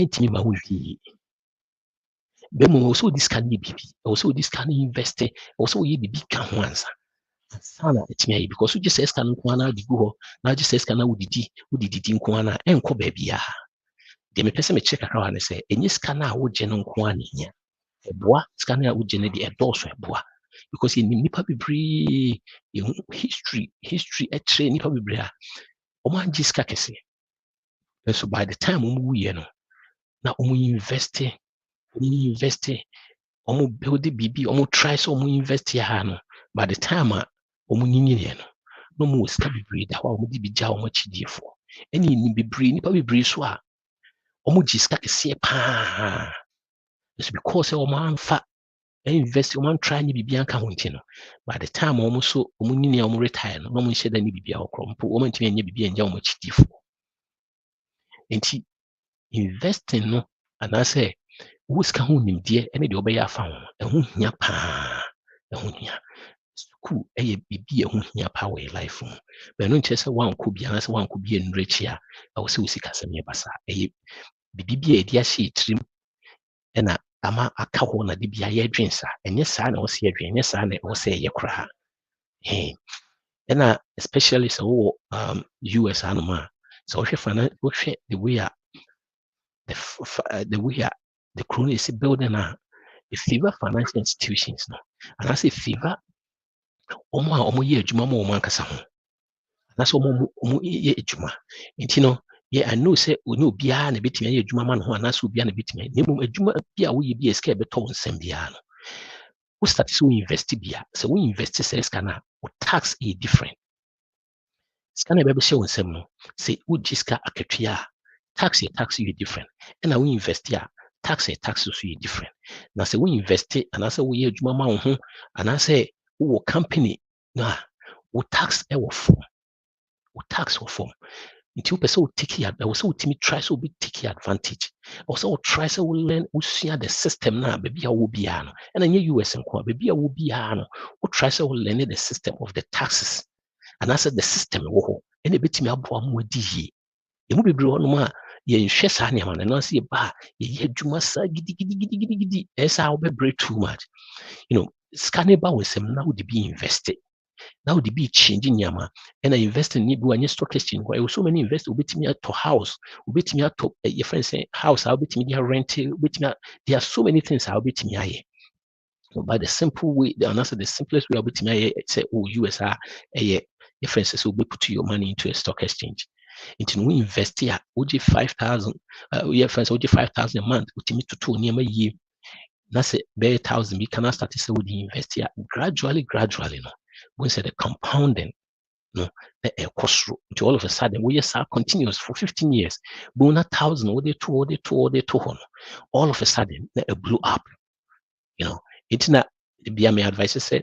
ɛntumi ma wodi yie bɛmu ɛwɔ sɛ wodi sika no yɛ biribi ɛwɔ sɛ wodi sika no invest ɛwɔ sɛ woyɛ biribi ka ho ansa sana etimi ayi because you just scan nko na di go na just scan na wudidi nko na enko ba bia de me pese me check akra wa ne se enyi scan na wo je no nko na nya eboa scan na wo je ne de edoso eboa because in nipa bebree history e kire nipa bebree a o man ji ska kese so by the time we wuye no na o invest omo build bibi omo try so omo invest ya no by the time a omo nyinyi no no mo ska bebree da ho a omo di bi gya omo chidifo eni ni bebree nipa bebree so a omo ji ska kese pa it's because omo amfa invest omo try ni bibi anka ho ntino by the time omo so omo nyinyi omo retire no omo nhye da ni bibi akro mpo omo ntimi anya bibi anya omo chidifo enti investing no anase wo sika ho nimdeɛ ne deɛ ɔbɛyɛ afa ho ɛho hia paa ɛho hia school ɛyɛ biribi a ɛho hia paa wɔ life mu bɛno nkyerɛ sɛ wankɔ bi anaasɛ wankɔ bi nnura akyi a ɛwɔ sɛ wo sika sɛm yɛ basa ɛyɛ biribi a yɛde ahyɛ yɛ tirim ɛna ama aka hɔ na de bi ayɛ adwen saa ɛnyɛ saa na ɛwɔ sɛ yɛdwen ɛnyɛ saa na ɛwɔ sɛ ɛyɛ koraa ɛna especially sɛ wowɔ US anom a sɛ wohwɛ the way a the kuro is building a favor financial institutions no and as a favor omo ye adwuma ma omo ankasa ho na so omo ye adwuma nti no I know say oni obiara na betimi ye adwuma ma no ho ana so obiara na betimi na mo adwuma bia wo ye bia ska beto nsem bia no wo start so invest bia so we invest say ska na o tax is different ska na be be show nsem no say wo jiska akatua tax is different and we invest here tax so different na say we invest and I say we adwuma ma wo ho and I say wo company na wo tax e wo form wo tax wo form nti wo pese wo take it wo say wo timi try so be take advantage wo say wo try so wo learn wo sua the system na be bia wo bia no and anya US nko be bia wo bia no wo try so wo learn the system of the taxes and I say the system wo ho and e betimi aboa mo adi yi emu bebree hɔ nom a yɛnhwɛ saa nneɛma no ɛno ase yɛba a yɛyɛ adwuma saa gidigidigidi ɛsɛ a wobɛbrɛ too much sika ne ba wɔ nsɛm na wode bi invest na wode bi change nneɛma ɛna investing ne bi wanyɛ stock exchange hɔ ɛwɔ so many invest wobɛtumi atɔ house wobɛtumi atɔ yɛfrɛ sɛ house a wobɛtumi de arente wobɛtumi there are so many things a wobɛtumi ayɛ by the simple way anaasɛ the simplest way a wobɛtumi ayɛ sɛ US a ɛyɛ yɛfrɛ sɛ sɛ wobɛput your money into a stock exchange nti we invest here woje 5,000 your friends woje 5,000 a month utimi tutu nneɛma yie na sɛ bɛyɛ 1,000 bi kana start sɛ wode invest here gradually no when say the compounding no na ɛkɔ soro nti all of a sudden woyɛ saa continuous for 15 years bo na 1,000 wode to hɔ no all of a sudden na blew up it's na bia me advice sɛ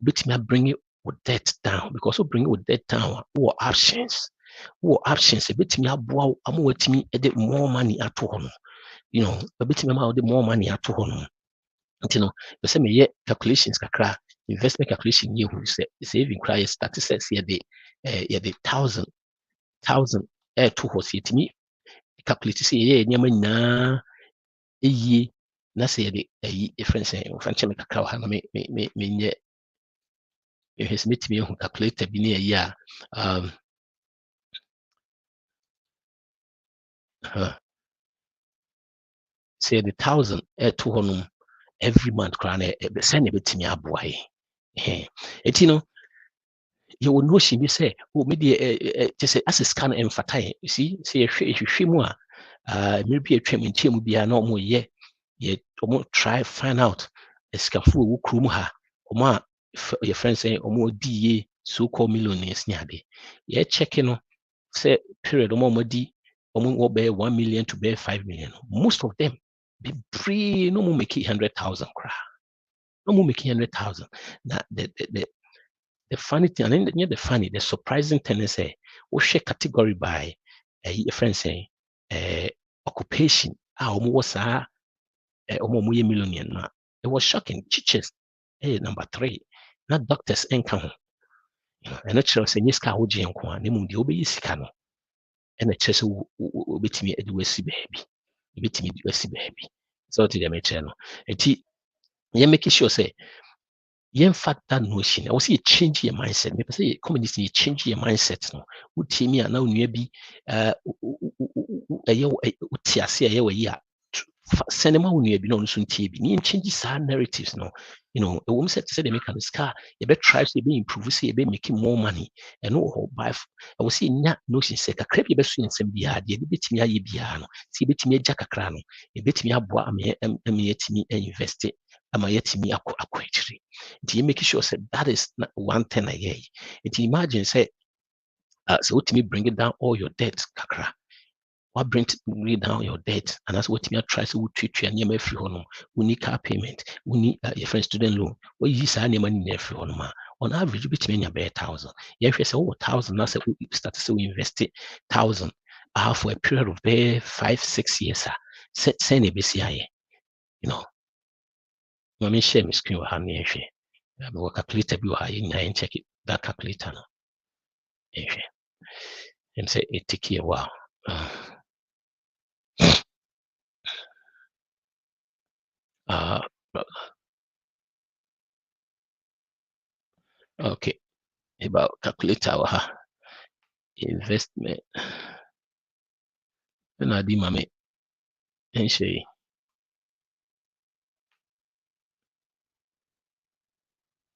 betimi bring it with debt down because bring it with debt down or options betimi aboa ama watimi de more money ato hɔ no betimi ama de more money ato hɔ no nti no sɛ meyɛ calculations kakra investment calculation yɛ hu sɛ saving cry yɛ start sɛ yɛde 1,000 to hɔ sɛ yɛtimi calculate sɛ yɛyɛ nneɛma nyinaa ɛyie na sɛ yɛde ayi difference mfa nkyɛ me kakra wɔ ha na menyɛ ɛhwɛ sɛ metimi ɛhu calculator bi ne ayi a say the 1,000 to hɔ every month koraa na sɛ na ɛbɛtumi aboa yɛ yɛwɔ notion bi sɛ medeɛ kyɛ sɛ asɛ sika no ɛmfata yɛ sɛ yɛhwehwɛ mu a mmerɛ bi atwam nkyɛn mu biara na ɔmo try find out asikafo a ɛwɔ kurom ha ɔmo a yɛfrɛ sɛ ɔmo di yie so called millionaires ne ade yɛkyɛke no sɛ period ɔmo di ɔmo wɔ bɛyɛ 1 million to bɛyɛ 5 million most of them bebree no mo make 100,000 koraa no mo make 100,000 na the funny thing and then the funny the surprising thing is wohwɛ category by a friend say occupation a ɔmo wɔ saa ɔmo yɛ millionaire na it was shocking teachers number 3 na doctors nka ho ɛno kyerɛ sɛ nyɛ sika a wogye nko a na mmom deɛ wobɛyɛ sika no ɛna kyerɛ sɛ wobɛtumi de wasi baabi so to deɛ mekyerɛ no nti yɛ make sure sɛ yɛmfa that notion ɛwɔ sɛ yɛ change your mindset mepɛ sɛ yɛ communist yɛ change your mindset no wotie mi a na onua bi ɛyɛ wote ase a ɛyɛ wɔ yi a sɛne ma wo nua bi na ɔno nso ntie bi ne yɛnchange saa narratives no ɛwɔ mu sɛ te sɛ deɛ meka no sika yɛbɛtry so yɛbɛimprove sɛ yɛbɛmake more money ɛno wɔ hɔ by ɛwɔ sɛ yɛnya notion sɛ kakra bi yɛbɛso yɛ nsɛm biara deɛ yɛbɛtumi ayɛ biara no sɛ yɛbɛtumi agya kakra no yɛbɛtumi aboa ama yɛatumi invest ama yɛatumi akɔ akyiri nti yɛmake sure sɛ that is one thing a yɛyɛ nti imagine sɛ wotumi bring it down all your debt kakra what bring down your debt and that's what you try to treat you and your free honor we need car payment we need your friend student loan what you say any money in free honor on average between your 1,000 if you say 1,000 that's we start to invest 1,000 for a period of 5-6 years send a BCI I mean share my screen with me I will calculate a and check it that calculator and say it take you a while okay about calculator investment and I did my and say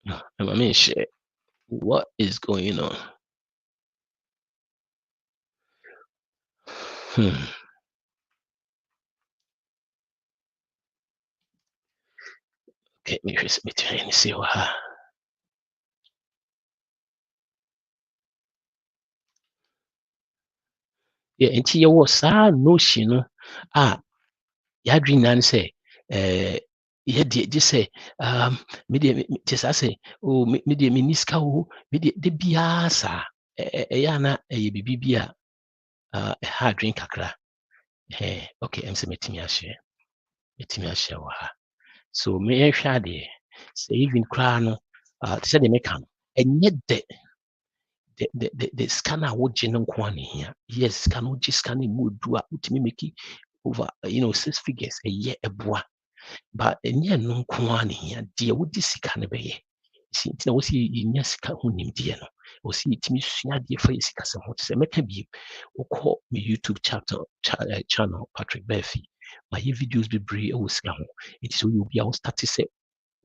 I mean share what is going on. Okay, me just me trying to see what yeah nti yɛwɔ saa notion no yɛadwene nan sɛ yɛdeɛ gye sɛ medeɛ te saa sɛ medeɛ menni sika wo medeɛ de biara saa ɛyɛ ana ɛyɛ biribi bi a ɛha adwene kakra okay ɛm sɛ metumi ahyɛ wɔ ha so meyɛhwɛ adeɛ sɛ even koraa no te sɛ deɛ meka no ɛnyɛ dɛ the scanner would general quantity here. Yes, can just scan it do ultimately make it over 6 figures a year a bois. But a near no quantity here, dear would this can be. See, I was in yes, him dear no, or see it me dear face some what say make be or call me YouTube channel Patrik Barfi. My videos be brave or scam. It is will be our status say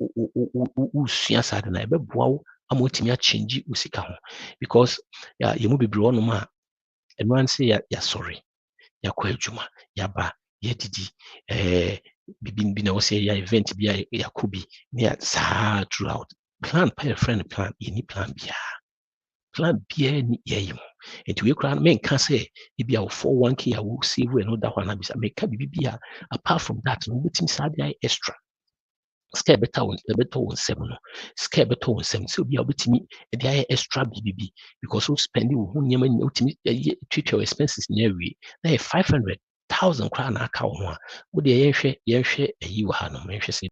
usua saa de na ɛbɛboa wo ama wotumi akyɛngye wo sika ho because yɛmu bebree wɔnom a ɛno an sɛ yɛasɔre yɛakɔ adwuma yɛaba yɛdidi bibi na wɔ sɛ yɛ event bi a yɛakɔ bi ne saa throughout plan pa yɛfrɛ no plan yɛni plan biara ni yɛyi mu nti wei koraa no menka sɛ ebi a wo 401k a wo save no da hɔ anabisa meka biribi bi a apart from that no wobɛtumi saa de ayɛ extra sika ɛbɛtɔ wo nsɛm no sika ɛbɛtɔ wo nsɛm sɛ obi a wobɛtumi de ayɛ extra biribi because wo spending wo ho nneɛma nyina wotumi twitwa expenses na awie na yɛ 500,000 koraa na aka wo ho a wode yɛnhwɛ ayi wɔ ha no yɛnhwɛ sɛ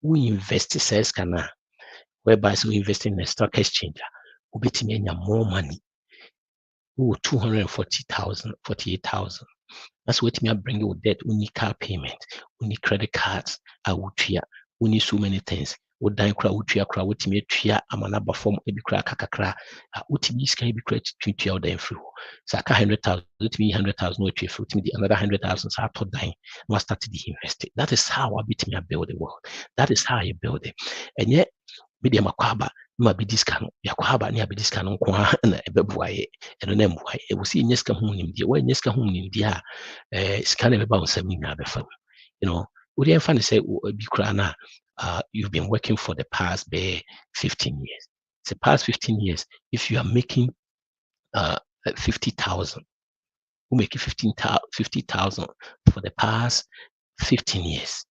wo invest saa sika no a whereby sɛ wo invest in a stock exchange a wobɛtumi anya more money wowɔ 240,000 48,000 that's what me bring you debt only car payment only credit cards wotua only so many things wodan kora wotua kora wotumi atua amana ba form ebi kora kakakra wotumi sika ebi kora tutua wodan free ho so aka 100,000 wotumi 100,000 wotua free wotumi another 100,000 so ato dan no start to invest that is how I betumi build the world that is how I build it and yet media makwaba ma bidi sika no yakwaba ne abidi sika no nko na ɛbɛboa yɛ ɛno na mboa yɛ wɔ si nyɛ sika ho nimdeɛ wɔ nyɛ sika ho nimdeɛ a sika na ɛbɛba wo nsɛm nyinaa bɛfa wode ɛmfa ne sɛ bi koraa na you've been working for the past 15 years the past 15 years if you are making 50,000 who make 50,000 for the past 15 years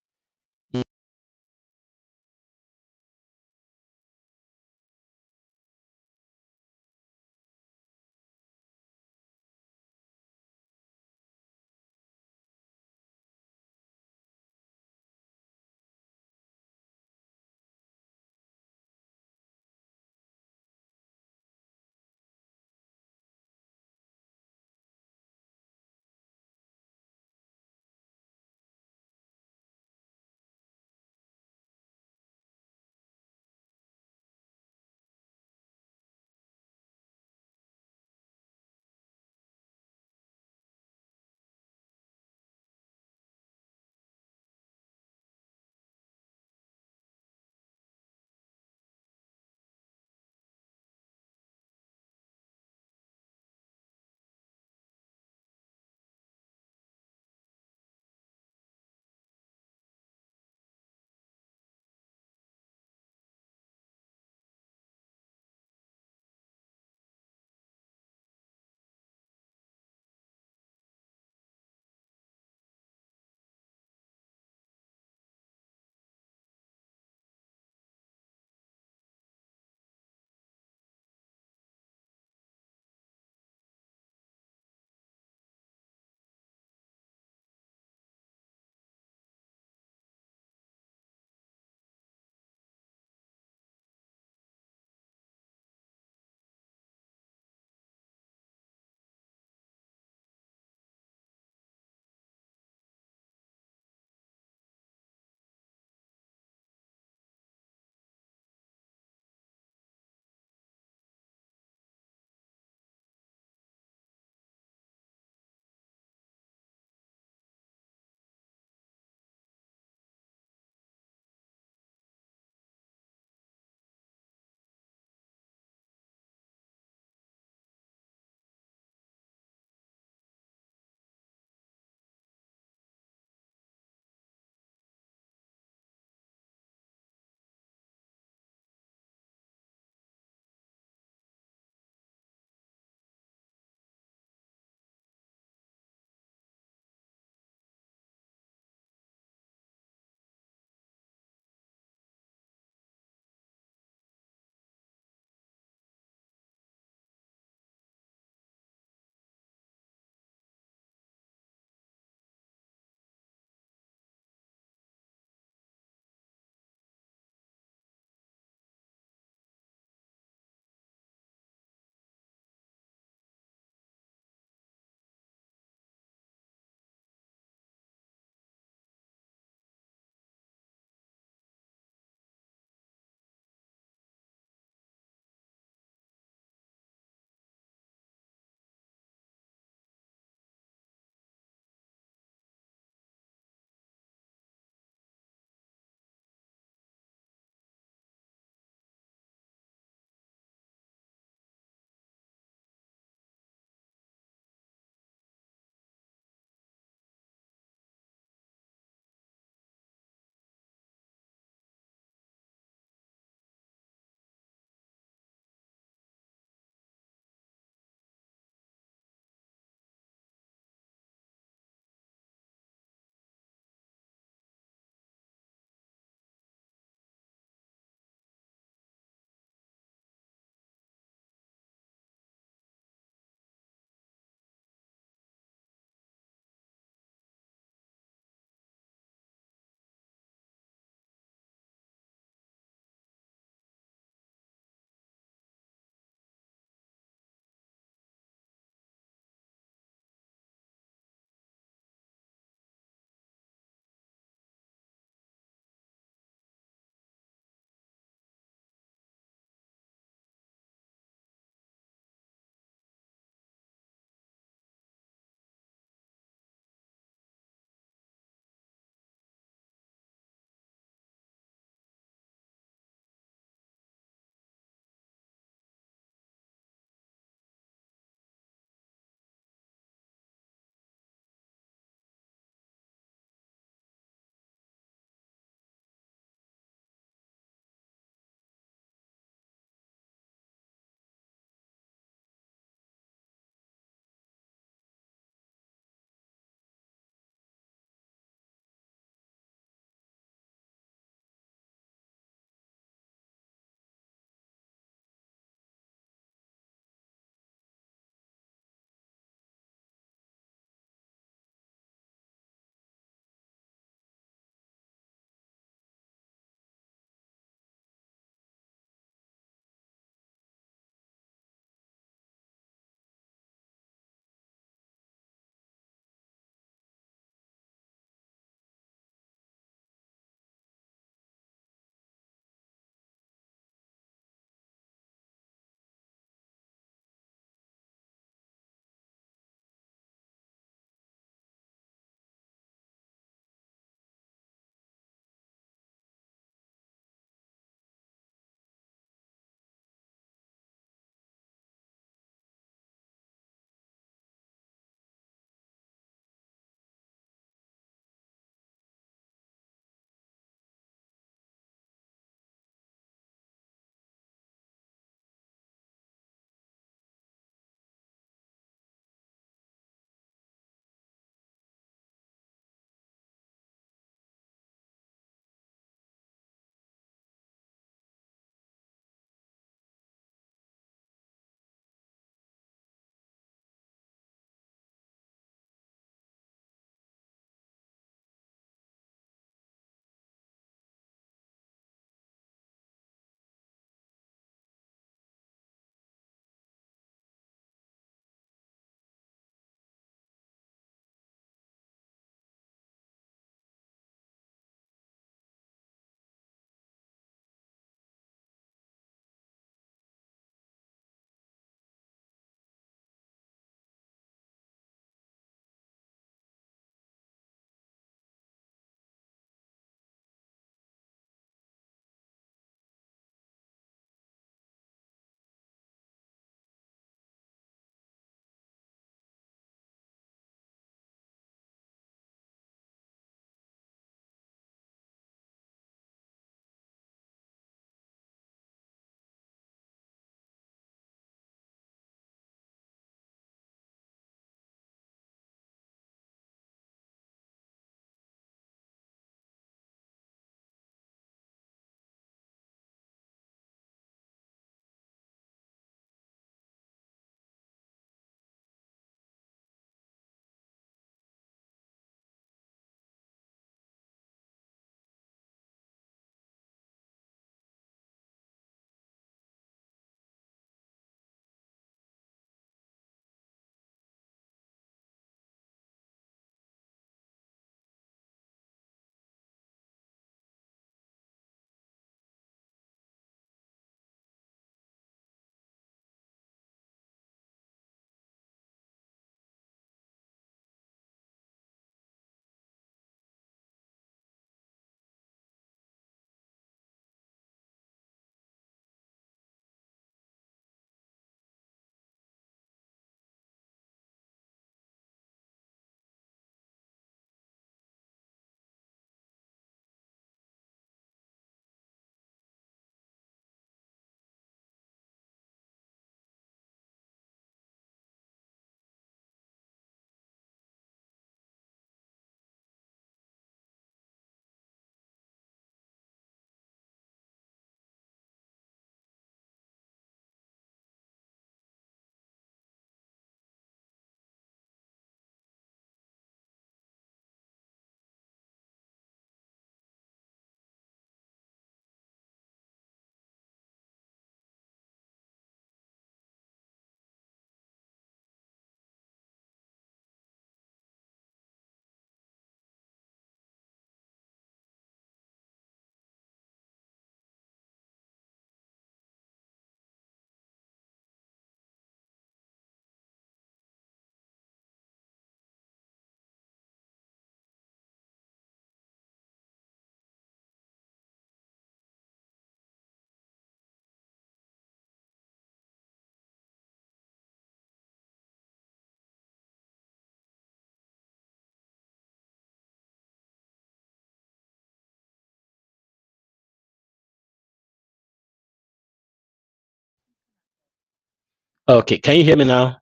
Okay, can you hear me now?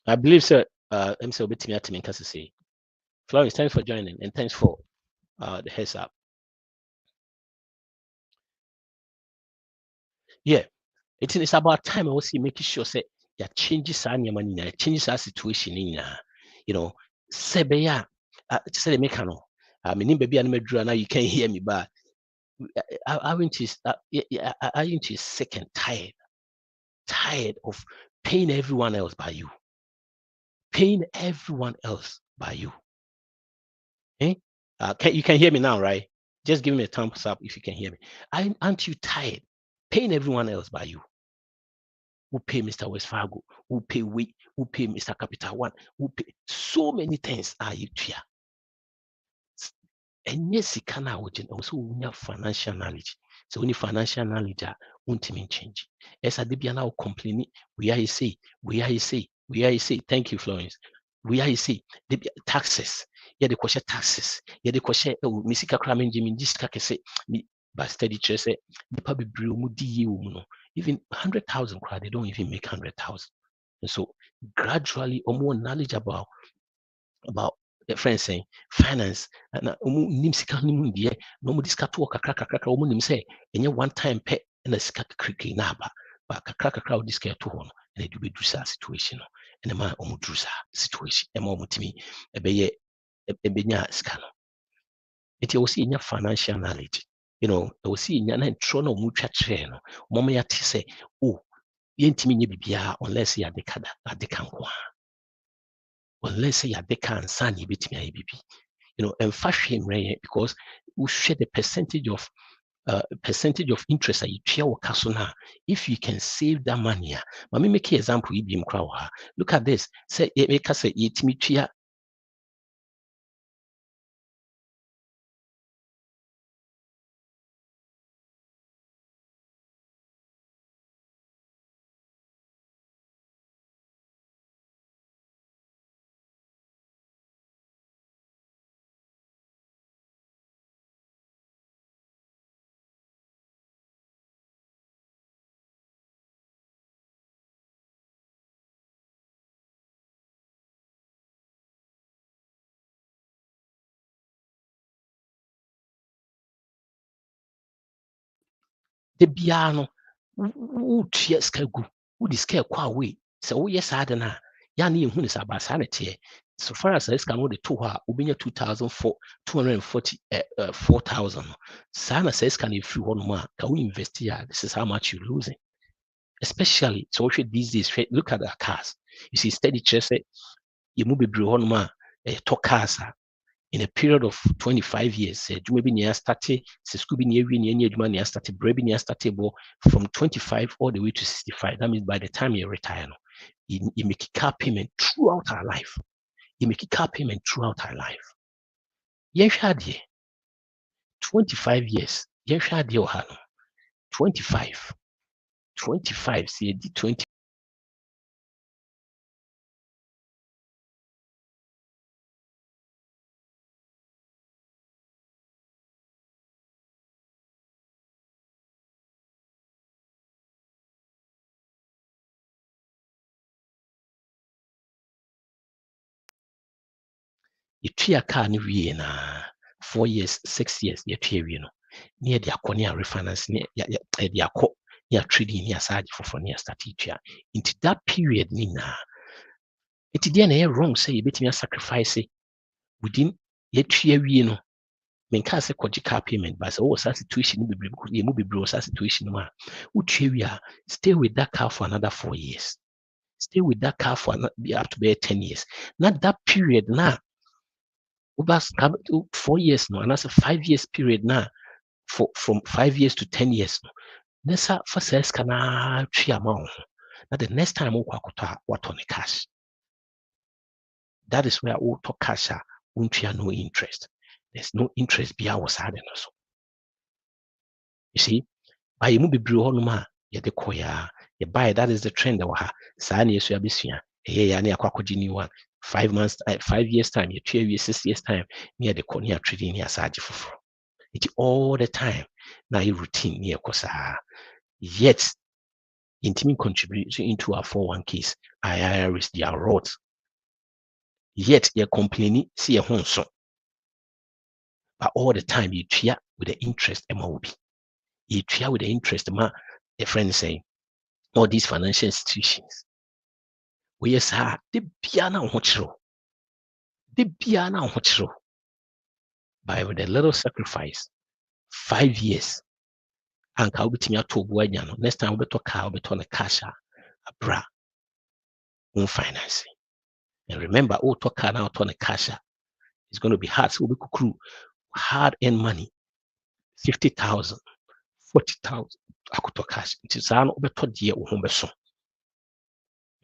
I believe so. I'm so bit me at me say. Florence, thanks for joining and thanks for the heads up. Yeah, it's about time I was making sure say yeah changes our money, changes our situation in you know, sebeya say the mekano. I mean baby and now you can't hear me, but aren't you sick and tired of paying everyone else by you, paying everyone else by you. Eh? You can hear me now, right? Just give me a thumbs up if you can hear me. Aren't you tired paying everyone else by you? Who pay Mr. West Fargo? Who pay we? Who pay Mr. Capital One? Who pay so many things are you here? And yes, you can also have financial knowledge. So only financial knowledge won't mean change. As I did now complaining, we are say, we are say, we are say, thank you, Florence. We are say the taxes. Yeah, the question taxes. Yeah, the question oh Missika Kramen Jimmy Diska say me but steady chess say the public brew even 100,000 crowd, they don't even make 100,000. And so gradually or more knowledge about the friends saying finance and nim sika nim die no mo diska to kakra kakra kakra mo nim say enye one time pay na sika kriki na ba kakra kakra o diska to ho no na do be do sa situation no and ma o mo do sa situation e ma o mutimi e be ye e be nya sika no it you see nya financial knowledge we see nya na ntro na o mo twa kire no mo ma ya te say oh yentimi nya bibia unless ya dekada adeka nko unless ya deka ansa na yebetimi ayi bibi and fashion right because we share the percentage of interest that you share with Kasuna. If you can save that money, let me make an example. Look at this. Say, make us say, the piano, who cheers kagu, who the scare qua way. So, yes, I don't know. Yani, who is about sanity. So far as I can the two her, Ubinya 2004, 240, 4,000. Sana says, can you free one more? Can we invest here? This is how much you're losing. Especially so these days, look at the cars. You see, steady chase, you move a talk cars in a period of 25 years. You maybe near started, Scooby near started, Brady near started from 25 all the way to 65. That means by the time you retire, you make a car payment throughout our life. You make a car payment throughout our life. Yes, 25 years. Yes, 25. 25, see, 20. Yɛtua car no wie na 4 years 6 years yɛtua wie no na yɛde akɔ ne refinance ne yɛde akɔ ne trading ne yɛasa foforɔ ne yɛstart tua nti that period ne nyinaa nti deɛ na ɛyɛ wrong sɛ yɛbɛtumi sacrifice within yɛtua wie no menkaa sɛ kɔgye car payment but sɛ wowɔ saa situation no bebree yɛmu bebree wɔ saa situation no mu a wotua wie a stay with that car for another 4 years, stay with that car for up to 10 years. Not that period na over 4 years no anaasɛ 5 years period na from 5 years to 10 years no na sa fa saa sika naa twe ama wo ho na the next time wokɔ akɔtɔ a watɔ ne cash. That is where wotɔ cash a wontua no interest. There's no interest bia wɔ saa de no so. You see, bayɛ mu bebree hɔ nom a yɛde kɔɛ a yɛbaeɛ, that is the trend wɔ ha. Saa ne yɛso abɛsua Yeah, near Kwakojini one. 5 months, 5 years time, you 2 years, 6 years time, near the corner trading near Saji Fufro. It's all the time. Now you routine near Kosa. Yet, intimate contribution into our 401ks, IRS, their roads. Yet, you're complaining, see a home so. But all the time, you cheer with the interest MOB. You cheer with the interest, a friend saying, all these financial institutions. We yes, the piano hochro. The piano hochro. By with a little sacrifice, 5 years. And I'll be to next time we'll talk about on a cash, a bra, on financing. And remember, all talk now on a cash. It's going to be hard. So we could crew hard earned money, 50,000, 40,000. I could talk cash. It is an over 20 year home person.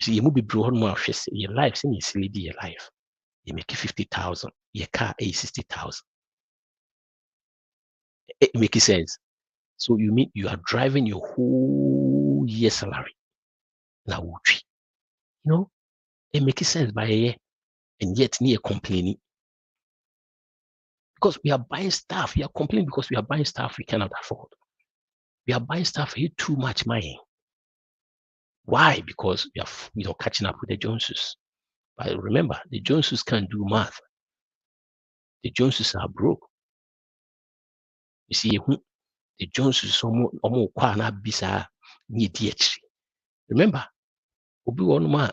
See, you move be broad more your life, and you silly your life. You make 50,000, your car 60,000. It makes sense. So you mean you are driving your whole year salary. Now, you know, it makes sense by a year, and yet near complaining. Because we are buying stuff, we are complaining because we are buying stuff we cannot afford. We are buying stuff here too much money. Why? Because we are catching up with the Joneses. But remember, the Joneses can't do math. The Joneses are broke. You see, the Joneses almost kwana bisa ni DH. Remember, obi one ma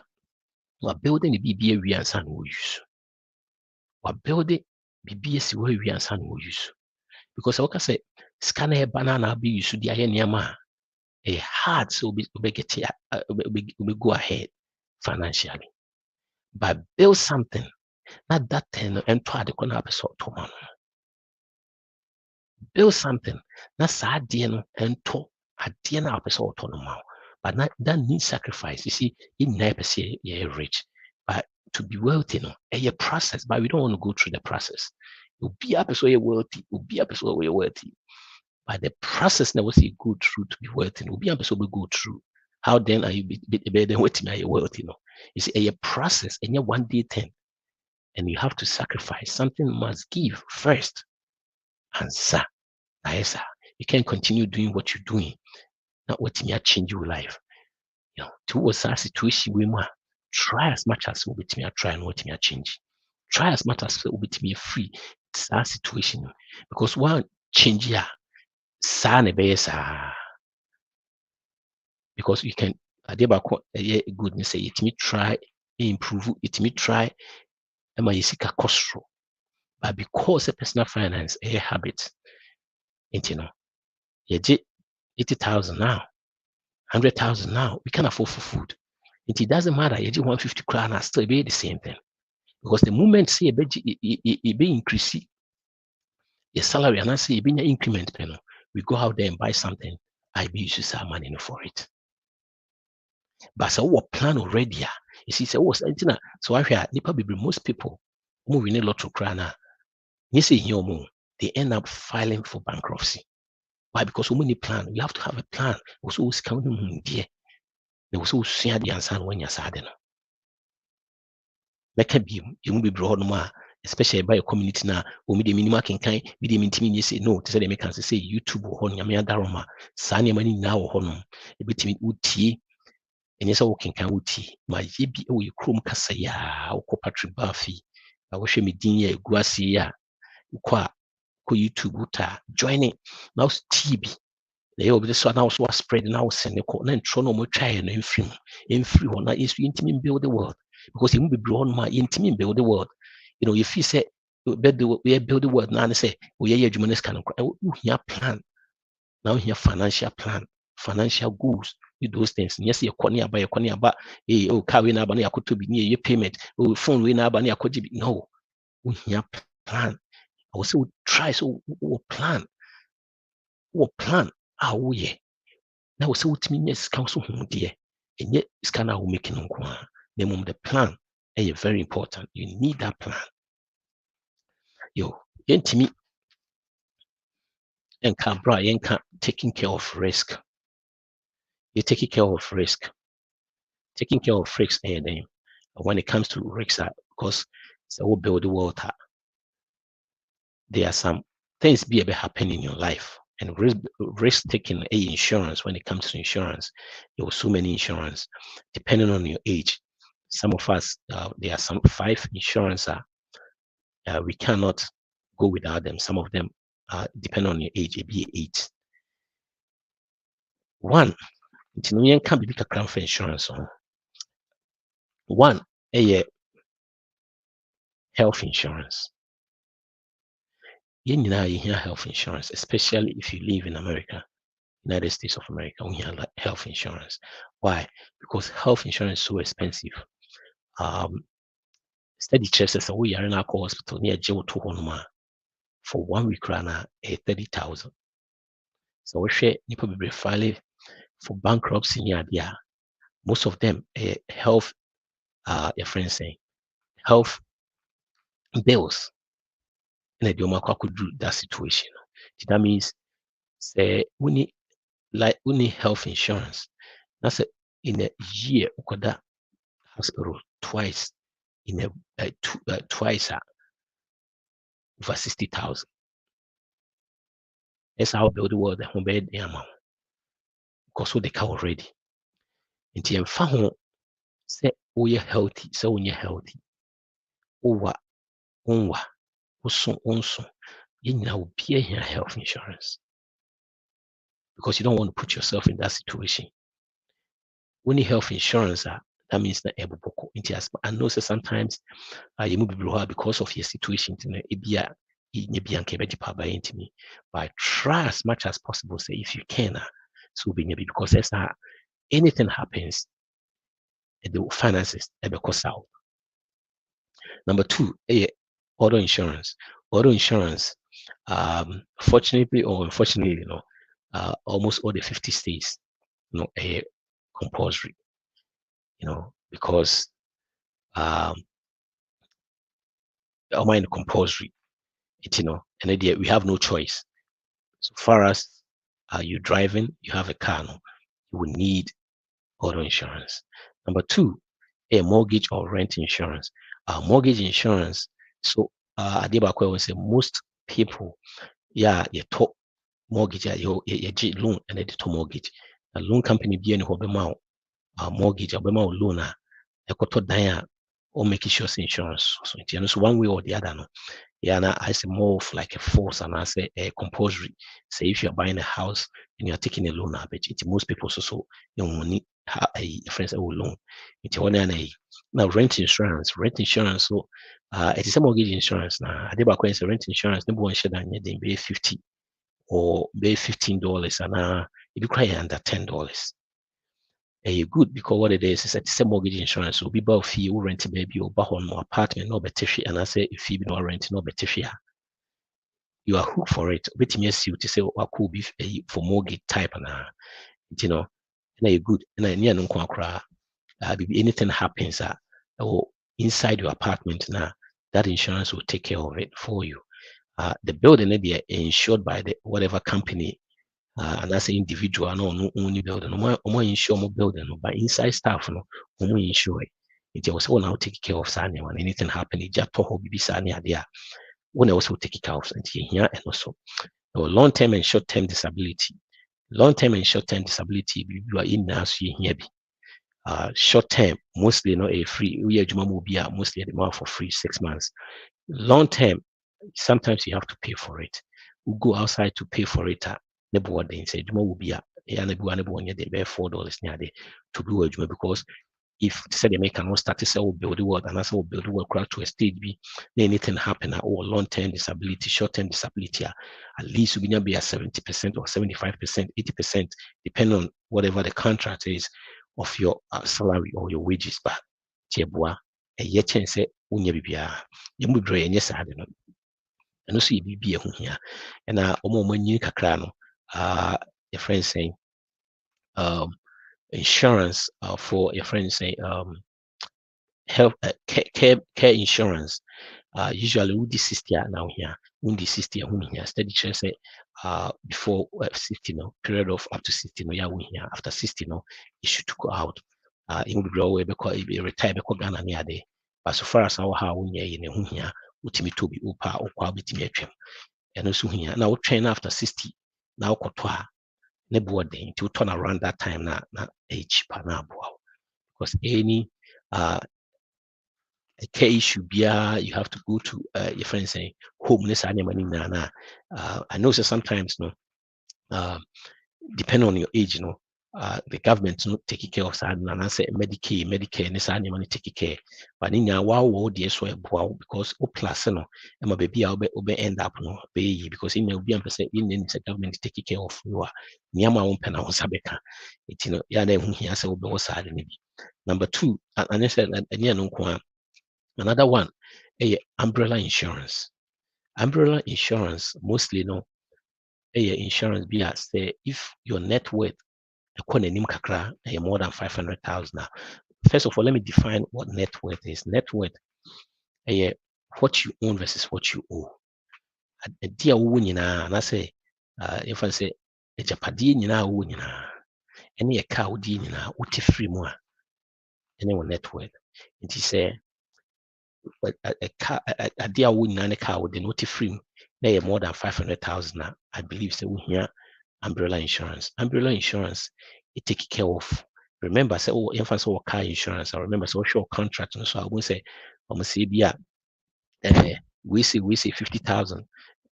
we building the BBA we and we use. We building BBA si we and we use. Because I can say scanner banana be used to the ayeniama. A hard so we get we go ahead financially. But build something, not that thing and try to corner episode to man. Build something, not sad deal and to a dinner episode to no. But not that needs sacrifice. You see, in never say you're rich. But to be wealthy, a process, but we don't want to go through the process. You'll be up so you're wealthy, you'll be up so you're wealthy. But the process never say go through to be wealthy. You'll be up so we go through. How then are you better than what you wealthy? You see, a process and you're one day thing. And you have to sacrifice. Something must give first. And sir, you can't continue doing what you're doing. Not what you change your life. Towards our situation, we must try as much as we try and what you change. Try as much as we be free. It's our situation. Because one change here, because you can goodness say it me try improve it me try you seek a cost. But because a personal finance a habit, you get 80,000 now, 100,000 now, we can afford for food. It doesn't matter, you get 150 crown, still be the same thing. Because the moment say it be increase your salary and I say it be an increment, we go out there and buy something, I be use some money for it. But so what plan already? You see, so I hear most people moving a lot of crown. You see, they end up filing for bankruptcy. Why? Because we need plan. We have to have a plan. Also, who's counting there? They also see the answer when you're sad. Make be you will be broad more, especially by your community now. We need the minimum can be the minimum. You say no. To say they make us say YouTube or on Yamia Daroma, Sanya money now or honum. A bit in Uti, and yes, I can Uti. My yibi o you chrome casaya or Patrik Barfi. I wish me dinner guasia. Kwa YouTube uta joining now TB. They will be so now so spread now send the corner and try no more try and free one is intimate build the world because it will be blown my intimate build the world. If you say build the world now and say we are humanist kind of plan now here financial plan, financial goals, those things. Yes, you're corner by your corner, but carry now bunny I could to be near your payment, phone we now bunny I could be no. We here plan. I will say try so plan. Plan how ye. Now so what mean yes council home dear. And yet scanner will make the plan is very important. You need that plan. To me and taking care of risk. You're taking care of risk. Taking care of risks and then when it comes to risks, because so we build the water, there are some things be able happen in your life. And risk taking a insurance, when it comes to insurance, there are so many insurance depending on your age. Some of us, there are some 5 insurance we cannot go without them. Some of them depend on your age, it be 8. One, you can be a for insurance. One, a health insurance. You know, you hear health insurance, especially if you live in America, United States of America, we have health insurance. Why? Because health insurance is so expensive. Study checks so we are in our hospital near Joe to Honoma for 1 week run 30,000. So we share you probably file for bankruptcy near there. Most of them health your friends say health bills and the could do that situation. That means say we need health insurance. That's in a year we could that hospital twice in twice over 60,000. That's how build the world the home bed amount because they can already. Nti yɛmfa ho sɛ woyɛ healthy, sɛ wonyɛ healthy, wowa, wonwa, woso, wonso, yɛn nyinaa obiara hia health insurance because you don't want to put yourself in that situation. When you health insurance, that means that I know that sometimes you move because of your situation, but try as much as possible. Say if you can, so be because that's anything happens, the finances cost out. Number 2, auto insurance. Auto insurance, fortunately or unfortunately, almost all the 50 states, compulsory, because mine compulsory, and idea we have no choice. So far as you're driving, you have a car, you will need auto insurance. Number 2, a mortgage or rent insurance. Mortgage insurance. So Adibakwe will say most people, you talk mortgage, you loan and they to mortgage. A loan company be any hobema mortgage, obema loan, ekoto dan or making sure insurance. So one way or the other, no. Yeah, I say more of like a force and I say a compulsory. Say if you're buying a house and you're taking a loan, but most people also need a friends a loan. It's one now rent insurance. So it is a mortgage insurance now. I did back when rent insurance, number one share than you pay 50 or pay $15 and if you cry under $10. Good because what it is it's a mortgage insurance. So be about fee you rent baby or bahon or apartment no better and I say if you no rent no better you are hooked for it. But me see to say what could be for mortgage type and and you good and I near no cry. Anything happens or inside your apartment now, that insurance will take care of it for you. The building they are insured by the whatever company and that's an individual no only building. No insure more building, but inside staff no insure it. It was all now take care of Sanya when anything happen, it just told be Sanya there. When also take care of here and also long-term and short-term disability. Long-term and short-term disability, you are in now, so here be. Short-term, mostly a free. We are mostly the month for free 6 months. Long-term, sometimes you have to pay for it. We go outside to pay for it. Never what they say, will be a $4 to do a because if say they make an start to say build the world and that's how build the world crowd to a stage be anything happen or long-term disability, short-term disability, at least we be at 70% or 75%, 80%, depending on whatever the contract is of your salary or your wages. But tieboa a ye chen say unya bibia yemu dre enye sa de no and also you be here and omo nyi kakra no your friend saying insurance for your friend saying health care insurance usually with the 60 now here when the 60 here study say before 60 no period of up to 60 no yeah we here after 60 no it should go out you be grow be retire be Ghana near day. But so far as our how we in a hunya, ultimate to be upa or quality atrim. And also here now train after 60 now kotwa ne boarding to turn around that time na age pana because any a case should be you have to go to your friends saying home this animal I know so sometimes no depending on your age, the government not taking care of sad and I say Medicare, and this animal taking care. But in your wow, dear so because o plus no, and my baby I'll be end up no be because in your be in the government taking care of you are near my own pen on Sabeka. It yeah, then he has a be sad maybe. Number two, and I said another one, umbrella insurance. Umbrella insurance mostly no insurance be as say if your net worth kakra more than 500,000. First of all, let me define what net worth is. Net worth what you own versus what you owe. A dear winning, and I say, if I say a Japadine winning, any a cow din, what if free more, anyone net worth. It is a dear winning and a cow with the noty free, they are more than 500,000. I believe so. We hear umbrella insurance. Umbrella insurance, it take care of. Remember, say, oh, if I saw car insurance, I remember social contract, and so I will say, I'm gonna say, yeah, we say 50,000.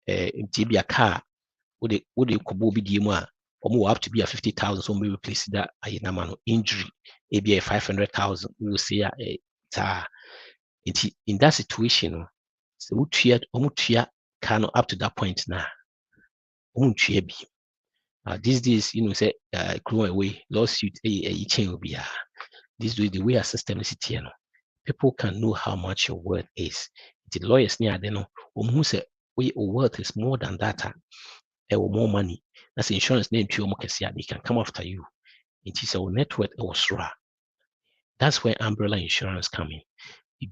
Be a car, would you could be DMA, or more up to be a 50,000, so we replace that a injury, maybe a 500,000. We will say, in that situation, so we treat can up to that point now. These days, say, grow away, lawsuit, chain will be this way, the way our system is here, people can know how much your worth is. The lawyers near they know who say we worth is more than that, or more money. That's insurance name to your they can come after you. It is our net worth or SRA. That's where umbrella insurance come in.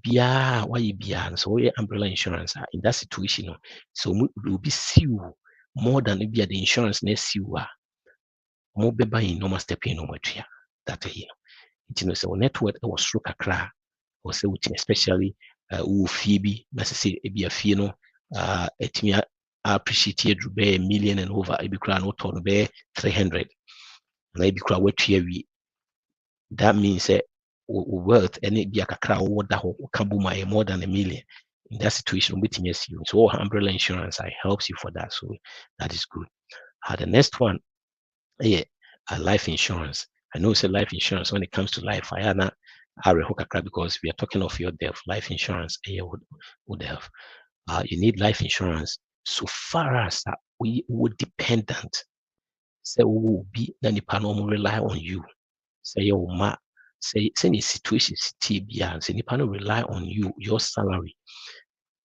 Why you be so where umbrella insurance in that situation, so we will be sue more than it be the insurance next you are more be buying no step in no here that here. So network was through kakra or say especially Phoebe necessary be a fee no etimi appreciate you be million and over e be kra no turn be 300 and e be kra what we that means wealth and it be a kakra what that can be more than a million in that situation with you. So umbrella insurance helps you for that, so that is good. The next one, life insurance. I know it's a life insurance when it comes to life. I am because we are talking of your death. Life insurance would have. You need life insurance so far as we would dependent. Say we will be then the rely on you. Say your ma say any situation TBR. Say the rely on you, your salary.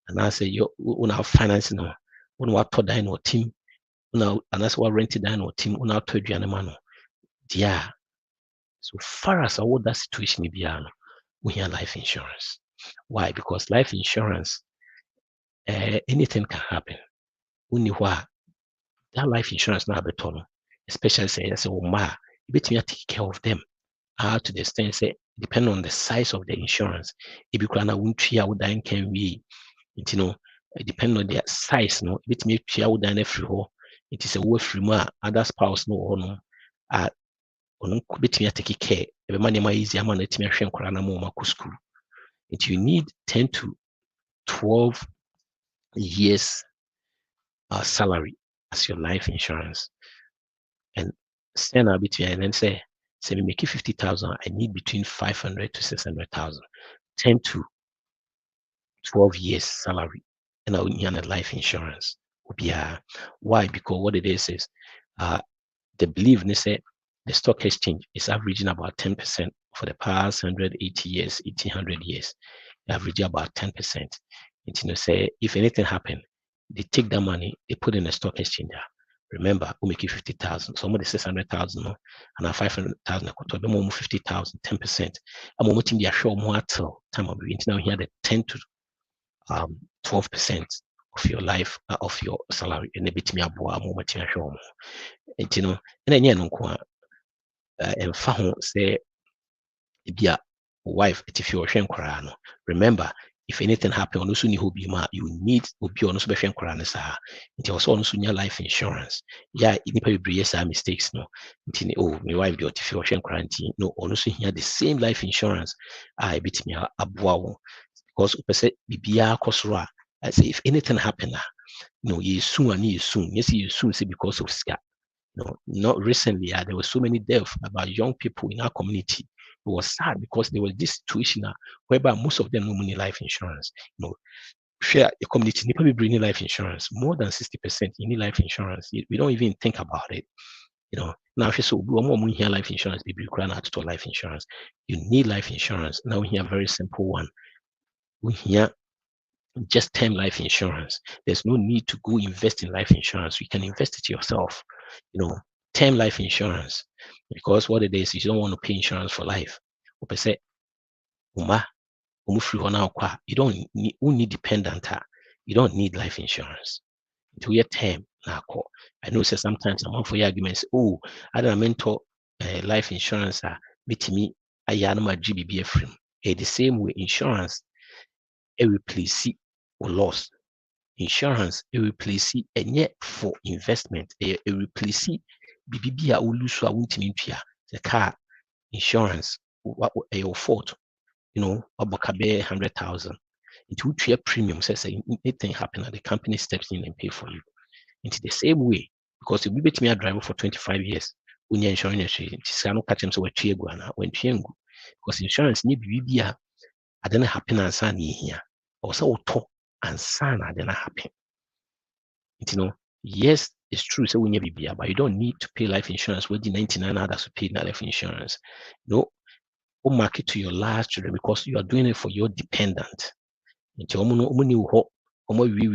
And I say your our financing on what to dine or team. And that's what rented dine or team on our to man. Yeah. So far as our that situation be we have life insurance. Why? Because life insurance, anything can happen. Only why that life insurance now be tono, especially say ma, you bet me take care of them. To the extent say depending on the size of the insurance, if you can win three out then can we, depending on their size, no, bit me three out then free ho. It is a way free ma other spouse no ɔno betumi take care ɛbɛma nneɛma easy ama no atumi ahwɛ nkwadaa no ma wɔn akɔ school. You need 10 to 12 years salary as your life insurance. And stand out between and then say we make it 50,000, I need between 500 to 600,000. 10 to 12 years salary. And I would need a life insurance. Why? Because what it is they believe they say the stock exchange is averaging about 10% for the past 180 years, 1800 years, averaging about 10%. And say if anything happened, they take that money, they put in a stock exchange. Remember, we make it 50,000. Somebody 600,000, no, and 500,000, 50,000, 10%. I'm going to show more till time of the now here the 10 to 12% of your life of your salary, and a bit me aboa more show. And and then and fa ho say be a wife if you're no. Remember, if anything happen, also you need obi on also it also on life insurance. Yeah, it need be yes mistakes no. Oh, my wife be if you're no, also here the same life insurance. I bit me abua because upese bibia kosoro I say if anything happen, no, you soon yes you soon say because of scar. No, not recently. There were so many deaths about young people in our community. It was sad because there was this situation whereby most of them no money life insurance. You know, share a community need probably bringing life insurance. More than 60% you need life insurance. We don't even think about it. You know, now if you so we here life insurance, people crying out to life insurance. You need life insurance. Now we hear a very simple one. We hear just term life insurance. There's no need to go invest in life insurance. You can invest it yourself. You know, term life insurance. Because what it is you don't want to pay insurance for life. Ope say, you don't need only dependent. You don't need life insurance. To your term now. I know say sometimes I'm for your arguments. Oh, I don't mentor life insurance meet me I my GBB frame. The same way insurance a replace or loss. Insurance a replace yet for investment a replace bibi a wolusu a wuntimi ntwa the car insurance what your fault abaka be 100,000 it would a premium says anything happen at the company steps in and pay for you into the same way because if we bet me a driver for 25 years when you're insurance no catch him so when because insurance need bibi a I don't happen and san here or so talk and san I don't happen. Yes, it's true. So when you be but you don't need to pay life insurance. Where the 99 others to pay life insurance. No, or market to your last children because you are doing it for your dependent. We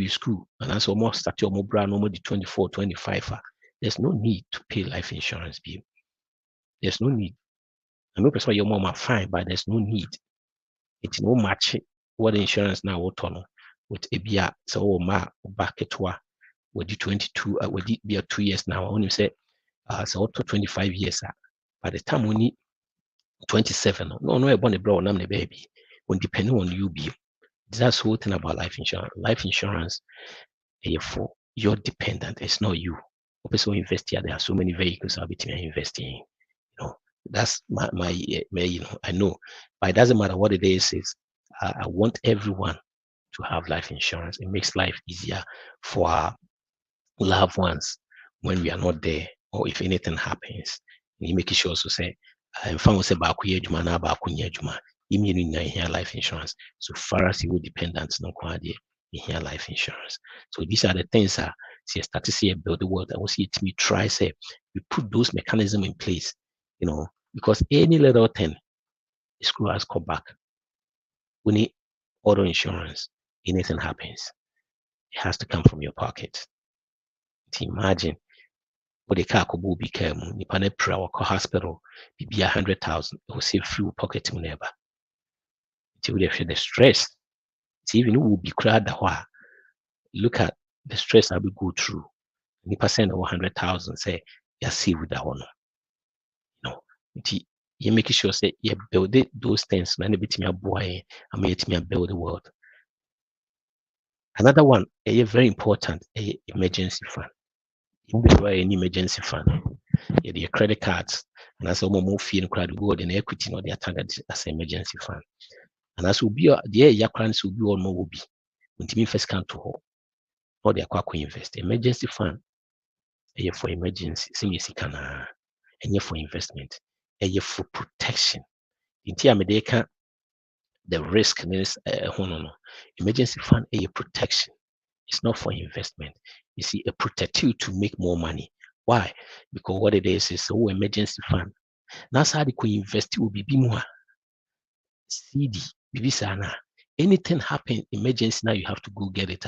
school and as almost start your brand no the 24, 25. There's no need to pay life insurance bill. There's no need. I know that's why your mom are fine, but there's no need. It's no match what the insurance now will turn with ABA. So back at with the 22, with the be 2 years now. When you say so up to 25 years, by the time we need 27, no, I want to blow on the baby. When depending on you be, that's whole thing about life insurance. Life insurance for your dependent. It's not you. Also invest here. There are so many vehicles I'll be investing in. That's my I know, but it doesn't matter what it is. I want everyone to have life insurance. It makes life easier for our loved ones when we are not there or if anything happens. You make sure to say, if I say back na back here life insurance. So far as you dependent no here life insurance. So these are the things that see start to see build the world. I will see it me try say we put those mechanisms in place, because any little thing screw us come back. We need auto insurance. Anything happens, it has to come from your pocket. Imagine what the car could be careful. Nipa ne pra wako hospital, be 100,000. It will save few pocket never. It will have the stress. It's even will be crowd. Look at the stress that we go through. Nipa send 100,000 say you save with that one. No, you make sure say you build it, those things. Man, bit me a boy, I made me build the world. Another one, a very important, a emergency fund. You an emergency fund. Your credit cards, and as a more fee and credit gold and equity, no, they are targeted as emergency fund. And as will be the your clients will be all more will be when you first come to home or they are invest. Emergency fund for emergency, same as you can and for investment, for protection. In America, the risk is emergency fund protection. It's not for investment. You see, it protect you to make more money. Why? Because what it is emergency fund. That's how they could invest will be more. CD, Bibisana. Anything happen, emergency now you have to go get it.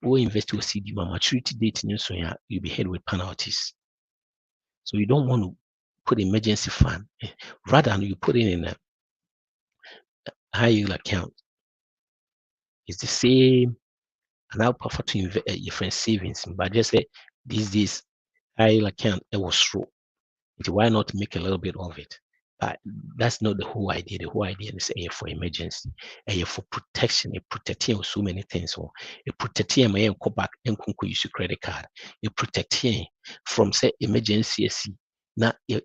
Or invest your CD, my maturity date in you'll be hit with penalties. So you don't want to put emergency fund. Rather, you put it in a high yield account. It's the same. And I'll prefer to invest different savings. But just say these days, high yield account, it was slow. Why not make a little bit of it? that's not the whole idea. The whole idea is for emergency, for protection, protecting so many things. So protecting my go back and use credit card. Protecting from say emergency na you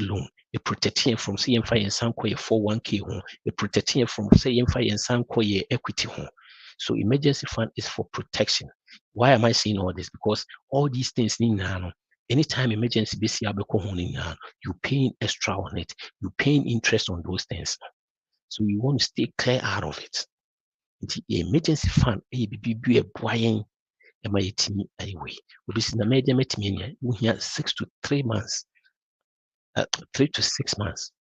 loan. Protecting from say fire sanko 401k home. Protecting from say fire sanko equity home. So emergency fund is for protection. Why am I saying all this? Because all these things need now. Anytime emergency you paying extra on it, you paying interest on those things. So you want to stay clear out of it. The emergency fund, be a buying anyway. This is the major we have 6 to 3 months, 3 to 6 months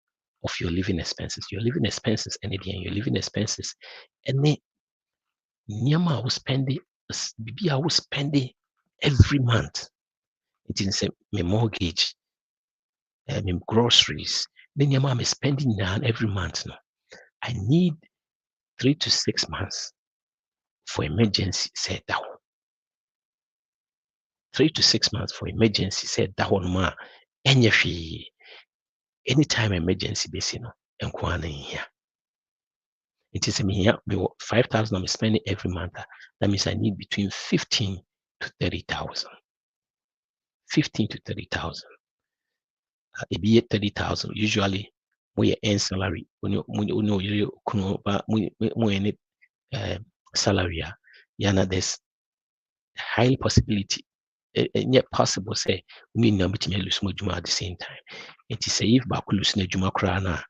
of your living expenses. Your living expenses, and again, your living expenses, and then Nyama will spend it, Bibi I will spend it every month. It is my mortgage, my groceries. Then your mom is spending now every month. No, I need 3 to 6 months for emergency. Said that one. 3 to 6 months for emergency. Said that one ma. Anytime emergency base no, and kwana here. It is me here. 5,000 I'm spending every month. That means I need between 15 to 30,000. 15 to 30,000. It be 30,000. Usually, we earn salary. When you salary, there's high possibility. Yet possible say we number to lose more juma at the same time. It is say if back lose ne juma krana,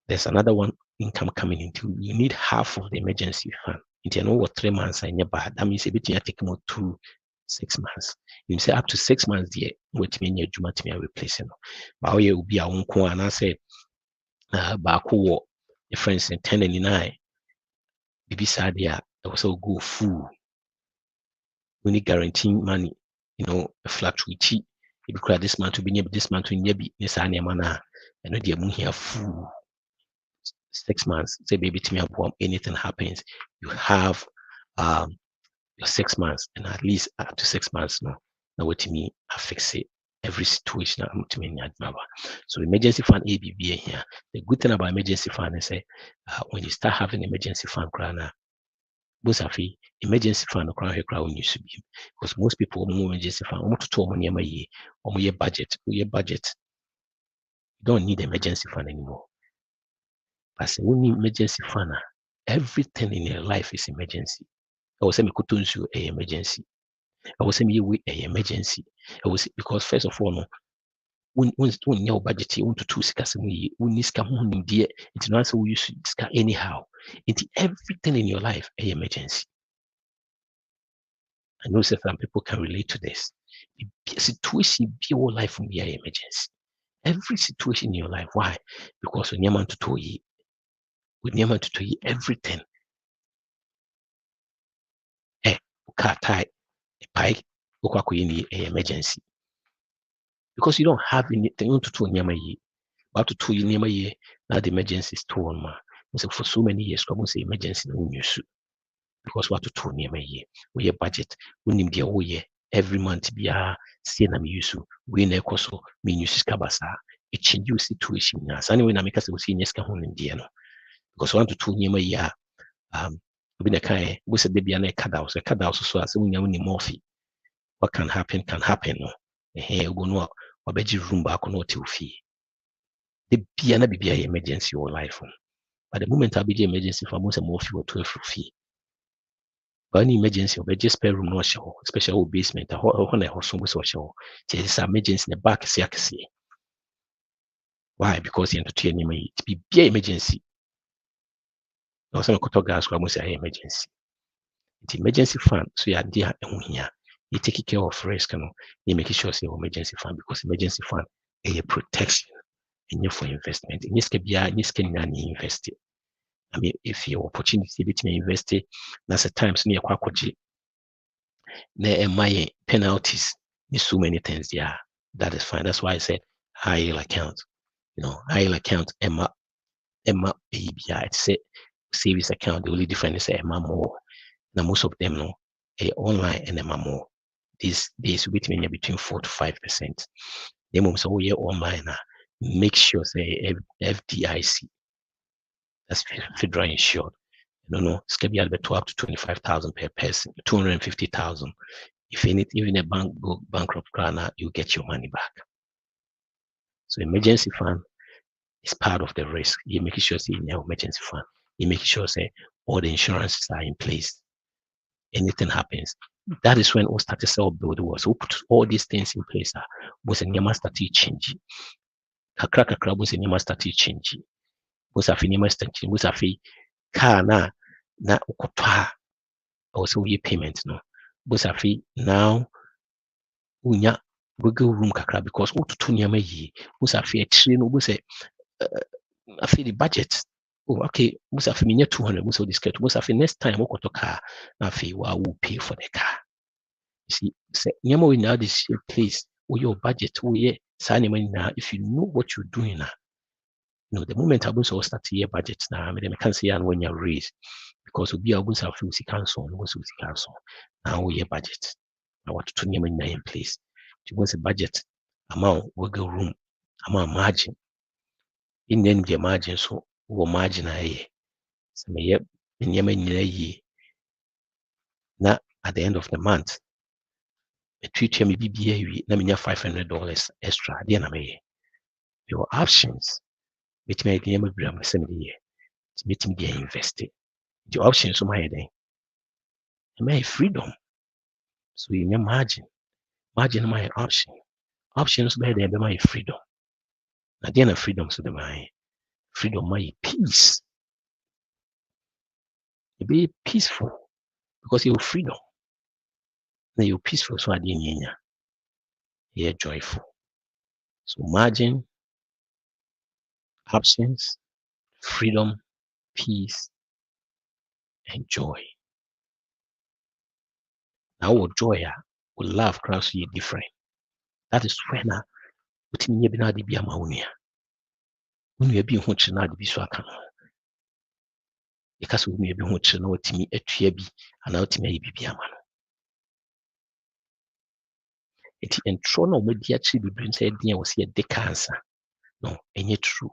there's another one income coming into. You need half of the emergency fund. It you know what 3 months and bad. That means a bit you take more 2 6 months. You say up to 6 months there, which mean your juma to me replacing. But you will be a unko and I say back war the friends in 10 and 9. Bibi Sadia also go full. We need guaranteeing money, fluctuate. If you this month to be near this month to be Nisania Mana, and the moon here full 6 months. Say baby to me anything happens, you have your 6 months and at least up to 6 months now. Now what to me I fix it every situation to me. So emergency fund ABB here. The good thing about emergency fund is when you start having emergency fund crana. Bosafi emergency fund crowd used to be because most people emergency fund year budget. You don't need emergency fund anymore. But when you emergency fund, everything in your life is emergency. I was saying you a emergency. I was saying you a emergency. I was because first of all, when your budget you want to 2 sika when you scam home dear, it's not so you should scan anyhow. It's everything in your life a emergency. I know some people can relate to this. Situation be your life will be an emergency. Every situation in your life. Why? Because when you're to tell you, everything. Car tie, a pike, an emergency. Because you don't have anything to tell you. But to tell you, now the emergency is torn. So for so many years, come say emergency no use. Because what to tell you, we a budget, we need the every month be a see na use we na ekoso me use kabasa it change your situation na anyway na make us see nyeska ho ndie no because want to two nyema ya obi na kai we say bia na kada so as we nyam ni morphy what can happen no go no obeji room back no te ofie the bia na bibia emergency your life but the moment I be emergency for most morphy or 12 fee. But any emergency, or just spare room no show, especially basement, a whole house was show. It's emergency in the back, see. Why? Because you entertain me, it be emergency. No, some could gas from say emergency. It's emergency fund, so you are there here. You take care of risk, you make sure say emergency fund because emergency fund a protection and for investment. In this case, can invest it. I mean, if your opportunity to invest it, that's at times near Kwakoji. My penalties, there's so many things there. That is fine. That's why I said high yield account. High yield account, Emma ABI, it's a savings account. The only difference is Emma more. Now most of them online and Emma more. These days between 4 to 5%. They move so we online now. make sure say FDIC, that's federal insured. It's gonna be about 12 to 25,000 per person, 250,000. If even a bank go bankrupt, you get your money back. So emergency fund is part of the risk. You make sure say in your emergency fund, you make sure say all the insurances are in place. Anything happens, that is when we start to sell build was. We put all these things in place. Was a nyama start to change. Kakra was a nyama start to change. Was a nyama start to was a fee car na ukotwa also ye payment no. Was a fee now unya wiggle room kakra because ututu nyama yi was a fee train was a fee the budget. Oh, okay, was a fee 200 was this was a fee next time ukoto car na fee wa will pay for the car. See, nyama we now this place or your budget now if you know what you're doing now. The moment I was start to year budget now, I mean, I can't say when you raise because we'll be able to have council and was council. Now we year budget. I want to nyama in place. It was a budget amount wiggle room, amount margin. In the margin, so we margin I so me nyama in na at the end of the month. Treat me BBA, let me $500 extra. Your options, which may be able to be same year, to meet me invested. The options on my head, my freedom. So in your margin my options by there be my freedom. At the end of freedom, so my freedom, my peace. You be peaceful because you're freedom. Now you're peaceful, so I didn't you're joyful. So margin, options, freedom, peace, and joy. Now what joy will love cross you different. That is when within ye bina de bia maunia. When you be hunch na de bi so aka. Because we may be hunch na watimi atua bi ana watimi ayi bibia ma no. Enti entro na omadi achi bibiri say dia was ye de cancer. No, enye true.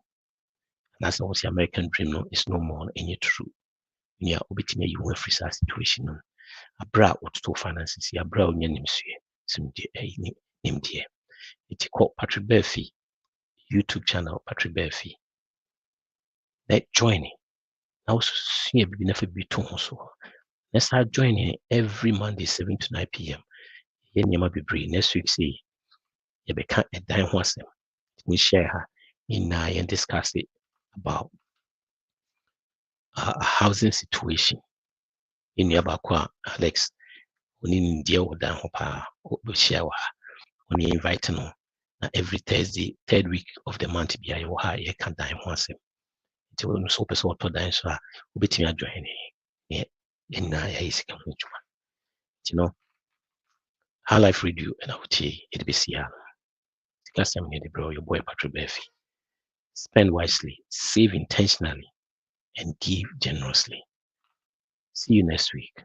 That's not the American dream no, it's no more enye true. Nia obetimi ayi ho free situation no. Abra ototo finances ya abra onya nimsue. Simde ayi nimde. Enti call Patrik Barfi YouTube channel Patrik Barfi. Let joining. Now see a bit of a so. Let's start joining every Monday 7 to 9 p.m. Here near be brave. Next week say you become a dime horse. We share her in and discuss it about a housing situation in your bakwa Alex. We need deal with that hopa we share when you invite no every Thursday, third week of the month be I will you can dime horse. It will so person to dine so we be join in is High Life Radio and out it be see last time the bro your boy Patrik Barfi. Spend wisely, save intentionally, and give generously. See you next week.